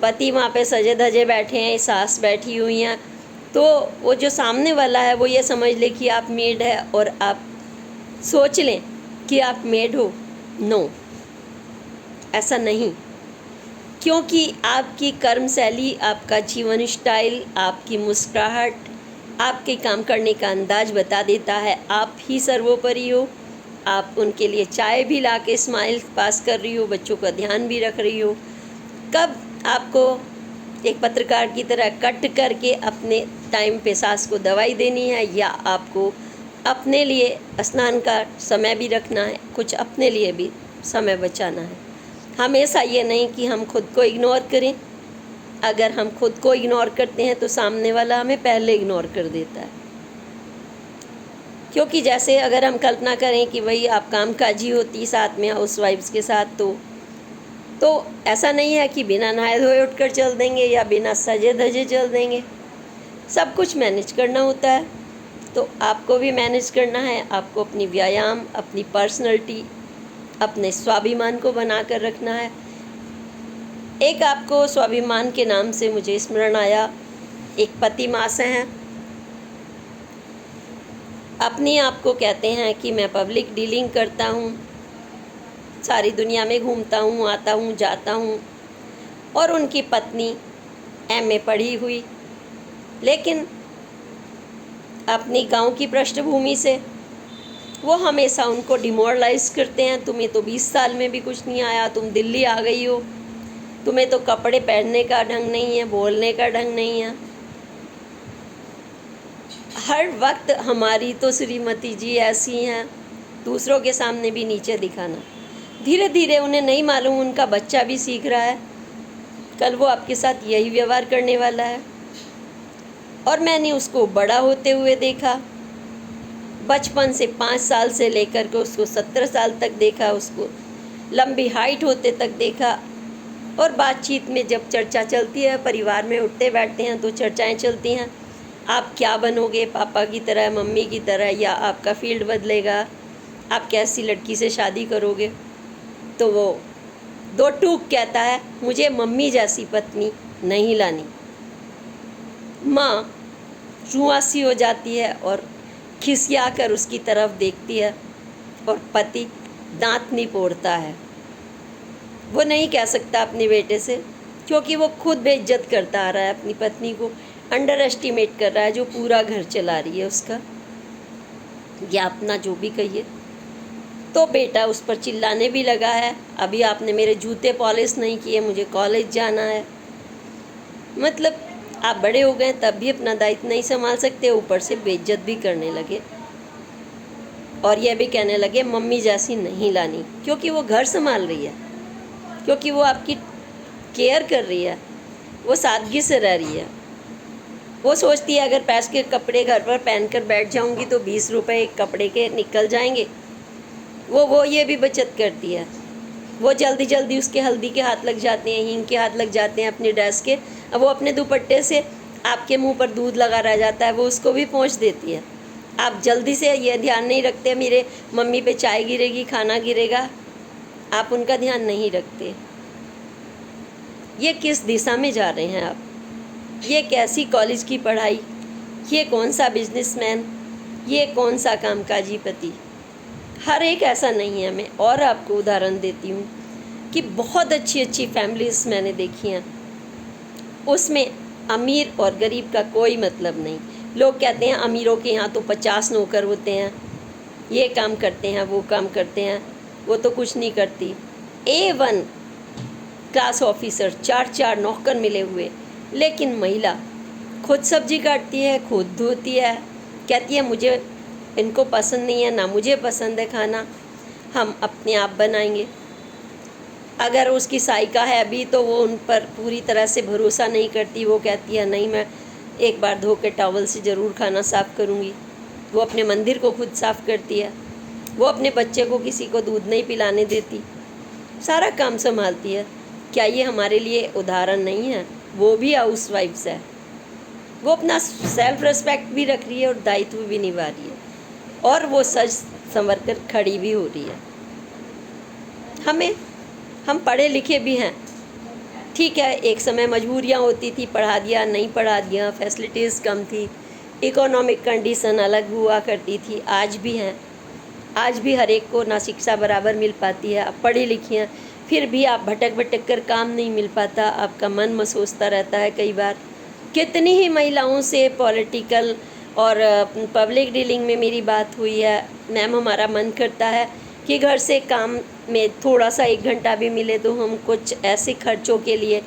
पति वहाँ पे सजे धजे बैठे हैं, सास बैठी हुई हैं, तो वो जो सामने वाला है वो ये समझ ले कि आप मेड है और आप सोच लें कि आप मेड हो। नो, ऐसा नहीं, क्योंकि आपकी कर्म शैली, आपका जीवन स्टाइल, आपकी मुस्कुराहट, आपके काम करने का अंदाज बता देता है आप ही सर्वोपरि हो। आप उनके लिए चाय भी ला के स्माइल पास कर रही हो, बच्चों का ध्यान भी रख रही हो। कब आपको एक पत्रकार की तरह कट करके अपने टाइम पे सास को दवाई देनी है, या आपको अपने लिए स्नान का समय भी रखना है, कुछ अपने लिए भी समय बचाना है। हमेशा ये नहीं कि हम खुद को इग्नोर करें। अगर हम खुद को इग्नोर करते हैं तो सामने वाला हमें पहले इग्नोर कर देता है। क्योंकि जैसे अगर हम कल्पना करें कि भाई आप कामकाजी होती साथ में हाउस वाइफ्स के साथ, तो ऐसा नहीं है कि बिना नहाए धोए उठकर चल देंगे या बिना सजे धजे चल देंगे। सब कुछ मैनेज करना होता है। तो आपको भी मैनेज करना है। आपको अपनी व्यायाम, अपनी पर्सनैलिटी, अपने स्वाभिमान को बना कर रखना है। एक आपको स्वाभिमान के नाम से मुझे स्मरण आया, एक पति माँ हैं, अपने आप को कहते हैं कि मैं पब्लिक डीलिंग करता हूँ, सारी दुनिया में घूमता हूँ, आता हूँ, जाता हूँ, और उनकी पत्नी एमए पढ़ी हुई, लेकिन अपनी गांव की पृष्ठभूमि से वो हमेशा उनको डिमोरलाइज करते हैं। तुम्हें तो 20 साल में भी कुछ नहीं आया, तुम दिल्ली आ गई हो, तुम्हें तो कपड़े पहनने का ढंग नहीं है, बोलने का ढंग नहीं है। हर वक्त हमारी तो श्रीमती जी ऐसी हैं, दूसरों के सामने भी नीचे दिखाना। धीरे धीरे उन्हें नहीं मालूम, उनका बच्चा भी सीख रहा है, कल वो आपके साथ यही व्यवहार करने वाला है। और मैंने उसको बड़ा होते हुए देखा, बचपन से 5 साल से लेकर के उसको 17 साल तक देखा, उसको लंबी हाइट होते तक देखा। और बातचीत में जब चर्चा चलती है, परिवार में उठते बैठते हैं तो चर्चाएं चलती हैं, आप क्या बनोगे, पापा की तरह, मम्मी की तरह, या आपका फील्ड बदलेगा, आप कैसी लड़की से शादी करोगे। तो वो 2 टूक कहता है, मुझे मम्मी जैसी पत्नी नहीं लानी। माँ रुआसी हो जाती है और खिसिया कर उसकी तरफ देखती है, और पति दांत नहीं पोड़ता है। वो नहीं कह सकता अपने बेटे से, क्योंकि वो खुद बेइज्जत करता आ रहा है अपनी पत्नी को, अंडर एस्टिमेट कर रहा है, जो पूरा घर चला रही है उसका, या अपना जो भी कहिए। तो बेटा उस पर चिल्लाने भी लगा है, अभी आपने मेरे जूते पॉलिश नहीं किए, मुझे कॉलेज जाना है। मतलब आप बड़े हो गए तब भी अपना दायित्व नहीं संभाल सकते, ऊपर से बेइज्जत भी करने लगे, और यह भी कहने लगे मम्मी जैसी नहीं लानी, क्योंकि वो घर संभाल रही है, क्योंकि वो आपकी केयर कर रही है, वो सादगी से रह रही है। वो सोचती है अगर पैसे के कपड़े घर पर पहन कर बैठ जाऊंगी तो 20 रुपये एक कपड़े के निकल जाएंगे। वो ये भी बचत करती है। वो जल्दी जल्दी उसके हल्दी के हाथ लग जाते हैं, हींग के हाथ लग जाते हैं अपने ड्रेस के, अब वो अपने दुपट्टे से आपके मुंह पर दूध लगा रह जाता है, वो उसको भी पोंछ देती है। आप जल्दी से ये ध्यान नहीं रखते मेरे मम्मी पे चाय गिरेगी, खाना गिरेगा, आप उनका ध्यान नहीं रखते। ये किस दिशा में जा रहे हैं आप? ये कैसी कॉलेज की पढ़ाई, ये कौन सा बिजनेसमैन, ये कौन सा कामकाजी पति? हर एक ऐसा नहीं है। मैं और आपको उदाहरण देती हूँ कि बहुत अच्छी अच्छी फैमिलीज मैंने देखी हैं, उसमें अमीर और गरीब का कोई मतलब नहीं। लोग कहते हैं अमीरों के यहाँ तो 50 नौकर होते हैं, ये काम करते हैं, वो काम करते हैं, वो तो कुछ नहीं करती। A1 क्लास ऑफिसर, 4 नौकर मिले हुए, लेकिन महिला खुद सब्जी काटती है, खुद धोती है, कहती है मुझे इनको पसंद नहीं है, ना मुझे पसंद है खाना, हम अपने आप बनाएंगे। अगर उसकी साइका है अभी तो वो उन पर पूरी तरह से भरोसा नहीं करती, वो कहती है नहीं मैं एक बार धो के टॉवल से ज़रूर खाना साफ़ करूँगी। वो अपने मंदिर को खुद साफ करती है, वो अपने बच्चे को किसी को दूध नहीं पिलाने देती, सारा काम संभालती है। क्या ये हमारे लिए उदाहरण नहीं है? वो भी हाउस वाइफ्स है, वो अपना सेल्फ रिस्पेक्ट भी रख रही है और दायित्व भी निभा रही है, और वो सच संवर कर खड़ी भी हो रही है। हम पढ़े लिखे भी हैं, ठीक है, एक समय मजबूरियां होती थी, पढ़ा दिया नहीं पढ़ा दिया, फैसिलिटीज़ कम थी, इकोनॉमिक कंडीशन अलग हुआ करती थी, आज भी हैं। आज भी हर एक को ना शिक्षा बराबर मिल पाती है। आप पढ़ी लिखी हैं, फिर भी आप भटक भटक कर काम नहीं मिल पाता, आपका मन मसोसता रहता है। कई बार कितनी ही महिलाओं से पॉलिटिकल और पब्लिक डीलिंग में मेरी बात हुई है, मैम हमारा मन करता है कि घर से काम में थोड़ा सा 1 घंटा भी मिले तो हम कुछ ऐसे खर्चों के लिए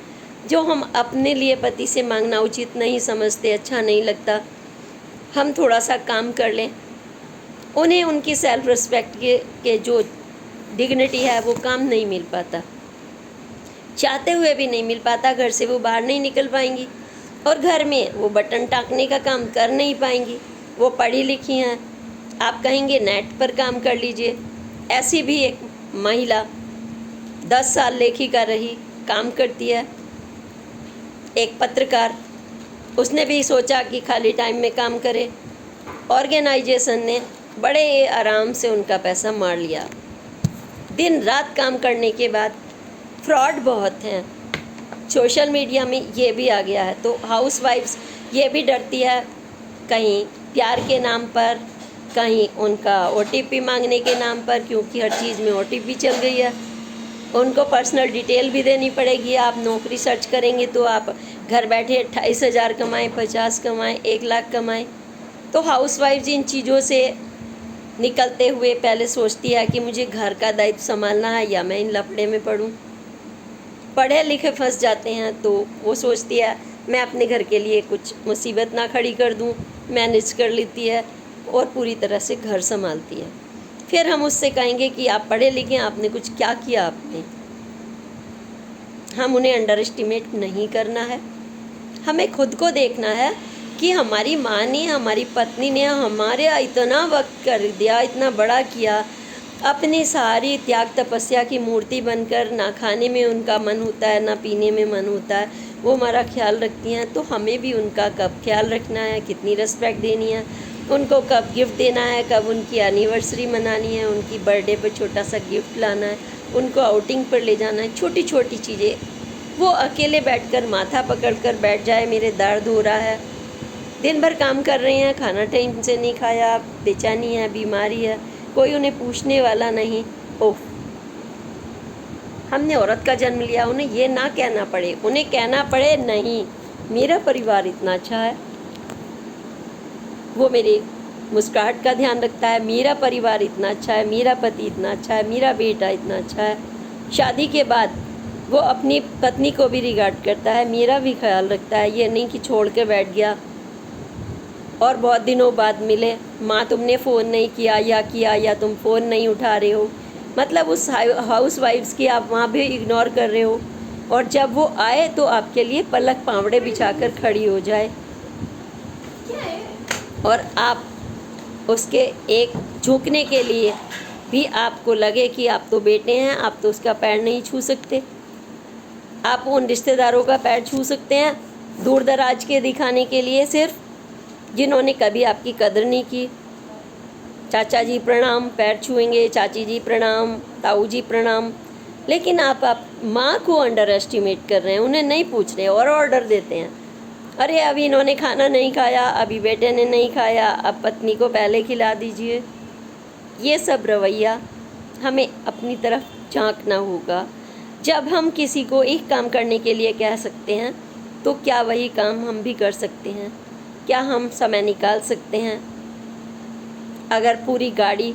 जो हम अपने लिए पति से मांगना उचित नहीं समझते, अच्छा नहीं लगता, हम थोड़ा सा काम कर लें। उन्हें उनकी सेल्फ रिस्पेक्ट के जो डिग्निटी है वो काम नहीं मिल पाता, चाहते हुए भी नहीं मिल पाता। घर से वो बाहर नहीं निकल पाएंगी और घर में वो बटन टाँकने का काम कर नहीं पाएंगी। वो पढ़ी लिखी हैं, आप कहेंगे नेट पर काम कर लीजिए। ऐसी भी एक महिला 10 साल लेखिका रही, काम करती है। एक पत्रकार, उसने भी सोचा कि खाली टाइम में काम करे। ऑर्गेनाइजेशन ने बड़े आराम से उनका पैसा मार लिया। दिन रात काम करने के बाद फ्रॉड बहुत हैं, सोशल मीडिया में ये भी आ गया है। तो हाउस वाइफ्स ये भी डरती है, कहीं प्यार के नाम पर, कहीं उनका OTP मांगने के नाम पर, क्योंकि हर चीज़ में OTP चल गई है। उनको पर्सनल डिटेल भी देनी पड़ेगी। आप नौकरी सर्च करेंगे तो आप घर बैठे 28,000 कमाएँ, 50 कमाएँ, 1 लाख कमाएँ। तो हाउस वाइफ्स इन चीज़ों से निकलते हुए पहले सोचती है कि मुझे घर का दायित्व संभालना है या मैं इन लफड़े में पड़ूं। पढ़े लिखे फंस जाते हैं तो वो सोचती है मैं अपने घर के लिए कुछ मुसीबत ना खड़ी कर दूं, मैनेज कर लेती है और पूरी तरह से घर संभालती है। फिर हम उससे कहेंगे कि आप पढ़े लिखे, आपने कुछ क्या किया आपने। हम उन्हें अंडर एस्टिमेट नहीं करना है, हमें खुद को देखना है कि हमारी माँ ने, हमारी पत्नी ने हमारे इतना वक्त कर दिया, इतना बड़ा किया, अपनी सारी त्याग तपस्या की मूर्ति बनकर, ना खाने में उनका मन होता है ना पीने में मन होता है, वो हमारा ख्याल रखती हैं। तो हमें भी उनका कब ख्याल रखना है, कितनी रिस्पेक्ट देनी है, उनको कब गिफ्ट देना है, कब उनकी एनिवर्सरी मनानी है, उनकी बर्थडे पर छोटा सा गिफ्ट लाना है, उनको आउटिंग पर ले जाना है, छोटी छोटी चीज़ें। वो अकेले बैठकर माथा पकड़कर बैठ जाए, मेरे दर्द हो रहा है, दिन भर काम कर रहे हैं, खाना टाइम से नहीं खाया, बेचैनी है, बीमारी है, कोई उन्हें पूछने वाला नहीं। ओह, हमने औरत का जन्म लिया, उन्हें ये ना कहना पड़े, उन्हें कहना पड़े नहीं मेरा परिवार इतना अच्छा है, वो मेरे मुस्कुराहट का ध्यान रखता है, मेरा परिवार इतना अच्छा है, मेरा पति इतना अच्छा है, मेरा बेटा इतना अच्छा है। शादी के बाद वो अपनी पत्नी को भी रिगार्ड करता है, मेरा भी ख्याल रखता है। ये नहीं कि छोड़ के बैठ गया और बहुत दिनों बाद मिले, माँ तुमने फ़ोन नहीं किया या तुम फ़ोन नहीं उठा रहे हो, मतलब उस हाउस वाइफ्स की आप वहाँ भी इग्नोर कर रहे हो। और जब वो आए तो आपके लिए पलक पावड़े बिछाकर खड़ी हो जाए और आप उसके एक झुकने के लिए भी आपको लगे कि आप तो बेटे हैं, आप तो उसका पैर नहीं छू सकते। आप उन रिश्तेदारों का पैर छू सकते हैं दूर दराज के दिखाने के लिए, सिर्फ जिन्होंने कभी आपकी कदर नहीं की। चाचा जी प्रणाम, पैर छुएंगे, चाची जी प्रणाम, ताऊ जी प्रणाम, लेकिन आप माँ को अंडर एस्टिमेट कर रहे हैं, उन्हें नहीं पूछ रहे और ऑर्डर देते हैं। अरे अभी इन्होंने खाना नहीं खाया, अभी बेटे ने नहीं खाया, अब पत्नी को पहले खिला दीजिए। ये सब रवैया हमें अपनी तरफ झांकना होगा। जब हम किसी को एक काम करने के लिए कह सकते हैं तो क्या वही काम हम भी कर सकते हैं? क्या हम समय निकाल सकते हैं? अगर पूरी गाड़ी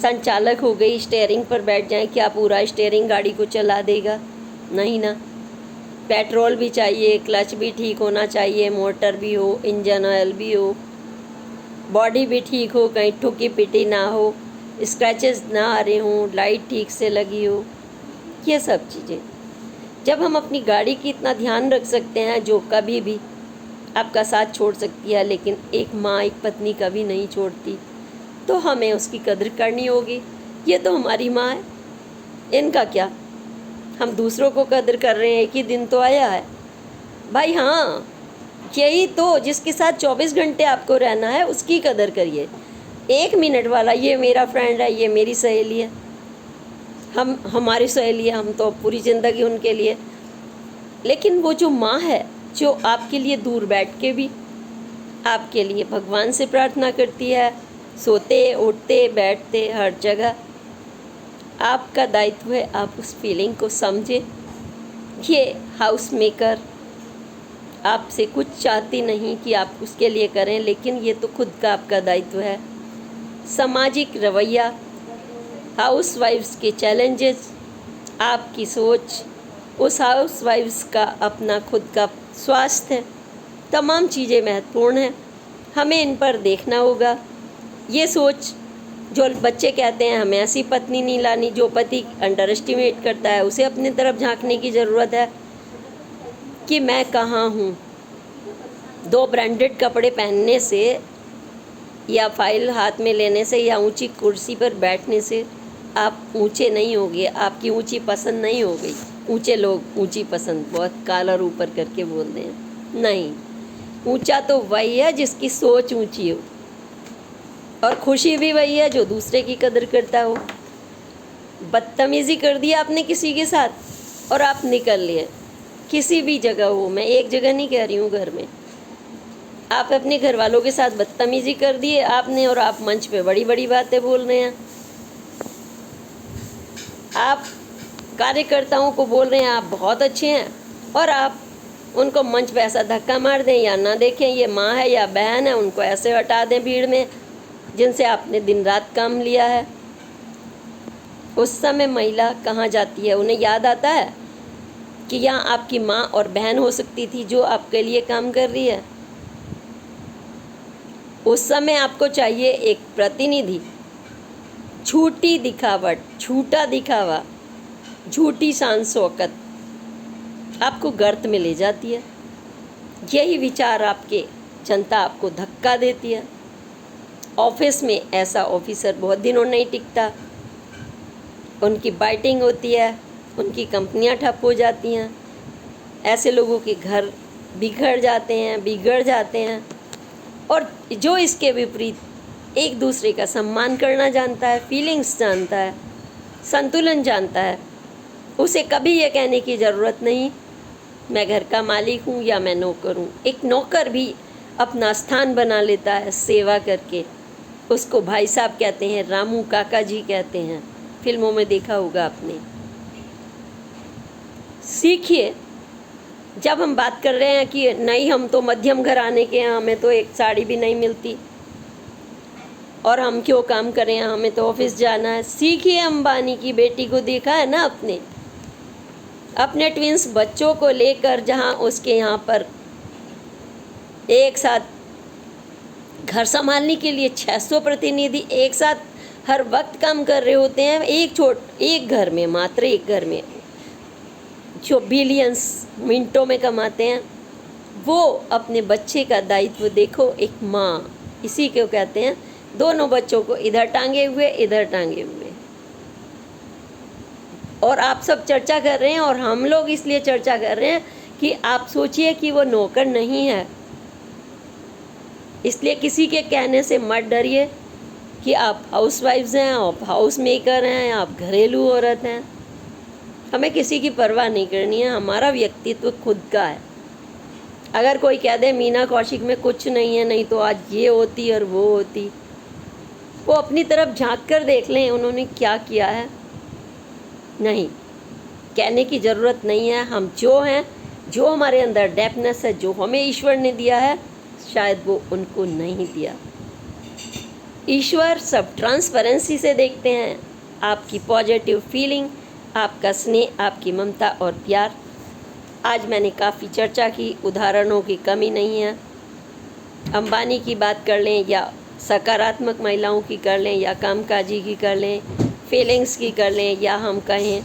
संचालक हो गई, स्टीयरिंग पर बैठ जाए, क्या पूरा स्टीयरिंग गाड़ी को चला देगा? नहीं ना। पेट्रोल भी चाहिए, क्लच भी ठीक होना चाहिए, मोटर भी हो, इंजन ऑयल भी हो, बॉडी भी ठीक हो, कहीं ठुकी पिटी ना हो, स्क्रैचेस ना आ रहे हों, लाइट ठीक से लगी हो, ये सब चीज़ें जब हम अपनी गाड़ी की इतना ध्यान रख सकते हैं जो कभी भी आपका साथ छोड़ सकती है, लेकिन एक माँ एक पत्नी कभी नहीं छोड़ती। तो हमें उसकी कदर करनी होगी। ये तो हमारी माँ है, इनका क्या, हम दूसरों को कदर कर रहे हैं। एक ही दिन तो आया है भाई। हाँ, यही तो, जिसके साथ 24 घंटे आपको रहना है उसकी कदर करिए। 1 मिनट वाला, ये मेरा फ्रेंड है, ये मेरी सहेली है, हमारी सहेली है, हम तो पूरी ज़िंदगी उनके लिए। लेकिन वो जो माँ है, जो आपके लिए दूर बैठ के भी आपके लिए भगवान से प्रार्थना करती है, सोते उठते बैठते हर जगह, आपका दायित्व है आप उस फीलिंग को समझें। ये हाउस मेकर आपसे कुछ चाहती नहीं कि आप उसके लिए करें, लेकिन ये तो खुद का आपका दायित्व है। सामाजिक रवैया, हाउस वाइफ्स के चैलेंजेस, आपकी सोच, उस हाउस वाइफ्स का अपना खुद का स्वास्थ्य, तमाम चीज़ें महत्वपूर्ण हैं। हमें इन पर देखना होगा। ये सोच, जो बच्चे कहते हैं हमें ऐसी पत्नी नहीं लानी, जो पति अंडर एस्टिमेट करता है, उसे अपनी तरफ झांकने की ज़रूरत है कि मैं कहाँ हूँ। 2 ब्रांडेड कपड़े पहनने से या फाइल हाथ में लेने से या ऊंची कुर्सी पर बैठने से आप ऊंचे नहीं होगे, आपकी ऊंची पसंद नहीं हो गई। ऊंचे लोग ऊंची पसंद बहुत कालर ऊपर करके बोलते हैं, नहीं, ऊंचा तो वही है जिसकी सोच ऊंची हो, और खुशी भी वही है जो दूसरे की कदर करता हो। बदतमीज़ी कर दी आपने किसी के साथ और आप निकल लिए, किसी भी जगह हो, मैं एक जगह नहीं कह रही हूँ, घर में आप अपने घर वालों के साथ बदतमीज़ी कर दिए आपने, और आप मंच पे बड़ी बड़ी बातें बोल रहे हैं। आप कार्यकर्ताओं को बोल रहे हैं आप बहुत अच्छे हैं, और आप उनको मंच पे ऐसा धक्का मार दें या ना देखें, ये माँ है या बहन है, उनको ऐसे हटा दें भीड़ में जिनसे आपने दिन रात काम लिया है। उस समय महिला कहाँ जाती है? उन्हें याद आता है कि यहाँ आपकी माँ और बहन हो सकती थी जो आपके लिए काम कर रही है। उस समय आपको चाहिए एक प्रतिनिधि। झूठी दिखावट, झूठा दिखावा, झूठी शान शौकत आपको गर्त में ले जाती है। यही विचार आपके जनता आपको धक्का देती है। ऑफिस में ऐसा ऑफिसर बहुत दिनों नहीं टिकता, उनकी बाइटिंग होती है, उनकी कंपनियां ठप हो जाती हैं, ऐसे लोगों के घर बिगड़ जाते हैं। और जो इसके विपरीत एक दूसरे का सम्मान करना जानता है, फीलिंग्स जानता है, संतुलन जानता है, उसे कभी ये कहने की ज़रूरत नहीं मैं घर का मालिक हूँ या मैं नौकर हूँ। एक नौकर भी अपना स्थान बना लेता है सेवा करके, उसको भाई साहब कहते हैं, रामू काका जी कहते हैं, फिल्मों में देखा होगा आपने। सीखिए। जब हम बात कर रहे हैं कि नहीं हम तो मध्यम घराने के हैं, हमें तो एक साड़ी भी नहीं मिलती और हम क्यों काम करें, हमें तो ऑफिस जाना है। सीखिए, अंबानी की बेटी को देखा है ना अपने ट्विंस बच्चों को लेकर, जहां उसके यहाँ पर एक साथ घर संभालने के लिए 600 प्रतिनिधि एक साथ हर वक्त काम कर रहे होते हैं। एक घर में, मात्र एक घर में, जो बिलियंस मिनटों में कमाते हैं, वो अपने बच्चे का दायित्व देखो। एक माँ, इसी को कहते हैं, दोनों बच्चों को इधर टांगे हुए। और आप सब चर्चा कर रहे हैं और हम लोग इसलिए चर्चा कर रहे हैं कि आप सोचिए कि वो नौकर नहीं है। इसलिए किसी के कहने से मत डरिए कि आप हाउसवाइफ्स हैं, आप हाउस मेकर हैं, आप घरेलू औरत हैं। हमें किसी की परवाह नहीं करनी है, हमारा व्यक्तित्व खुद का है। अगर कोई कह दे मीना कौशिक में कुछ नहीं है, नहीं तो आज ये होती और वो होती, वो अपनी तरफ झांक कर देख लें उन्होंने क्या किया है। नहीं, कहने की ज़रूरत नहीं है। हम जो हैं, जो हमारे अंदर डेप्थनेस है, जो हमें ईश्वर ने दिया है, शायद वो उनको नहीं दिया। ईश्वर सब ट्रांसपेरेंसी से देखते हैं, आपकी पॉजिटिव फीलिंग, आपका स्नेह, आपकी ममता और प्यार। आज मैंने काफ़ी चर्चा की, उदाहरणों की कमी नहीं है। अंबानी की बात कर लें या सकारात्मक महिलाओं की कर लें या कामकाजी की कर लें, फीलिंग्स की कर लें, या हम कहें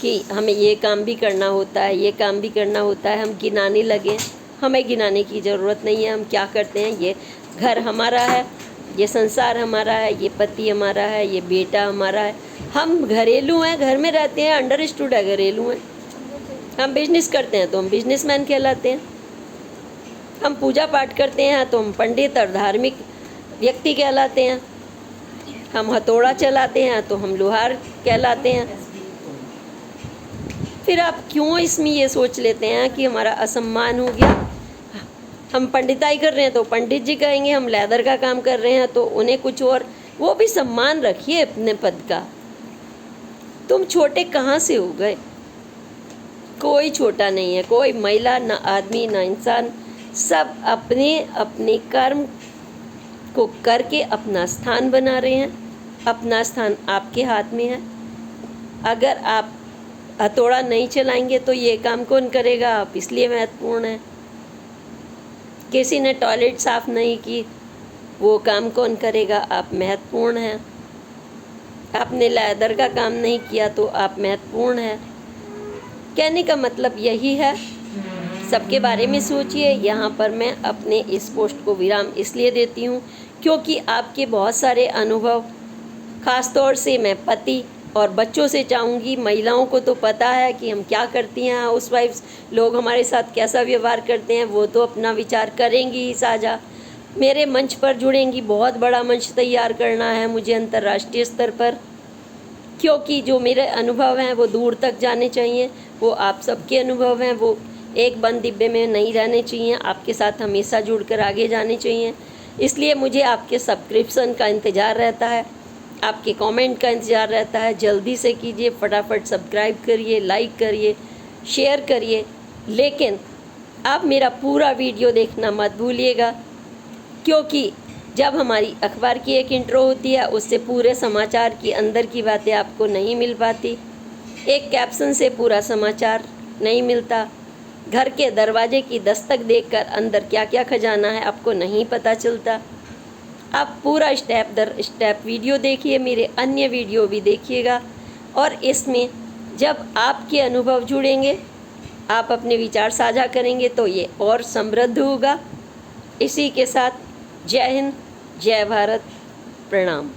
कि हमें ये काम भी करना होता है, ये काम भी करना होता है, हम गिनाने लगें हमें गिनाने की ज़रूरत नहीं है हम क्या करते हैं। ये घर हमारा है, ये संसार हमारा है, ये पति हमारा है, ये बेटा हमारा है। हम घरेलू हैं, घर में रहते हैं, अंडरस्टूड है घरेलू हैं। हम बिजनेस करते हैं तो हम बिजनेसमैन कहलाते हैं। हम पूजा पाठ करते हैं तो हम पंडित और धार्मिक व्यक्ति कहलाते हैं। हम हथौड़ा चलाते हैं तो हम लोहार कहलाते हैं। फिर आप क्यों इसमें ये सोच लेते हैं कि हमारा असम्मान हो गया। हम पंडिताई कर रहे हैं तो पंडित जी कहेंगे, हम लेदर का काम कर रहे हैं तो उन्हें कुछ और। वो भी सम्मान रखिए अपने पद का। तुम छोटे कहाँ से हो गए? कोई छोटा नहीं है, कोई महिला ना आदमी ना इंसान। सब अपने अपने कर्म को करके अपना स्थान बना रहे हैं। अपना स्थान आपके हाथ में है। अगर आप हथौड़ा नहीं चलाएंगे तो ये काम कौन करेगा? आप इसलिए महत्वपूर्ण हैं। किसी ने टॉयलेट साफ नहीं की, वो काम कौन करेगा? आप महत्वपूर्ण हैं। आपने लेदर का काम नहीं किया तो आप महत्वपूर्ण हैं। कहने का मतलब यही है, सबके बारे में सोचिए। यहाँ पर मैं अपने इस पोस्ट को विराम इसलिए देती हूँ क्योंकि आपके बहुत सारे अनुभव, ख़ास तौर से मैं पति और बच्चों से चाहूँगी। महिलाओं को तो पता है कि हम क्या करती हैं, हाउसवाइफ्स लोग हमारे साथ कैसा व्यवहार करते हैं, वो तो अपना विचार करेंगी ही साझा। मेरे मंच पर जुड़ेंगी। बहुत बड़ा मंच तैयार करना है मुझे अंतर्राष्ट्रीय स्तर पर, क्योंकि जो मेरे अनुभव हैं वो दूर तक जाने चाहिए। वो आप सबके अनुभव हैं, वो एक बंद डिब्बे में नहीं रहने चाहिए। आपके साथ हमेशा जुड़कर आगे जाने चाहिए। इसलिए मुझे आपके सब्सक्रिप्शन का इंतज़ार रहता है, आपके कमेंट का इंतज़ार रहता है। जल्दी से कीजिए, फटाफट सब्सक्राइब करिए, लाइक करिए, शेयर करिए। लेकिन आप मेरा पूरा वीडियो देखना मत भूलिएगा, क्योंकि जब हमारी अखबार की एक इंट्रो होती है उससे पूरे समाचार की अंदर की बातें आपको नहीं मिल पाती। एक कैप्शन से पूरा समाचार नहीं मिलता। घर के दरवाजे की दस्तक देखकर अंदर क्या क्या खजाना है आपको नहीं पता चलता। आप पूरा स्टेप दर स्टेप वीडियो देखिए, मेरे अन्य वीडियो भी देखिएगा। और इसमें जब आपके अनुभव जुड़ेंगे, आप अपने विचार साझा करेंगे तो ये और समृद्ध होगा। इसी के साथ जय हिंद, जय भारत, प्रणाम।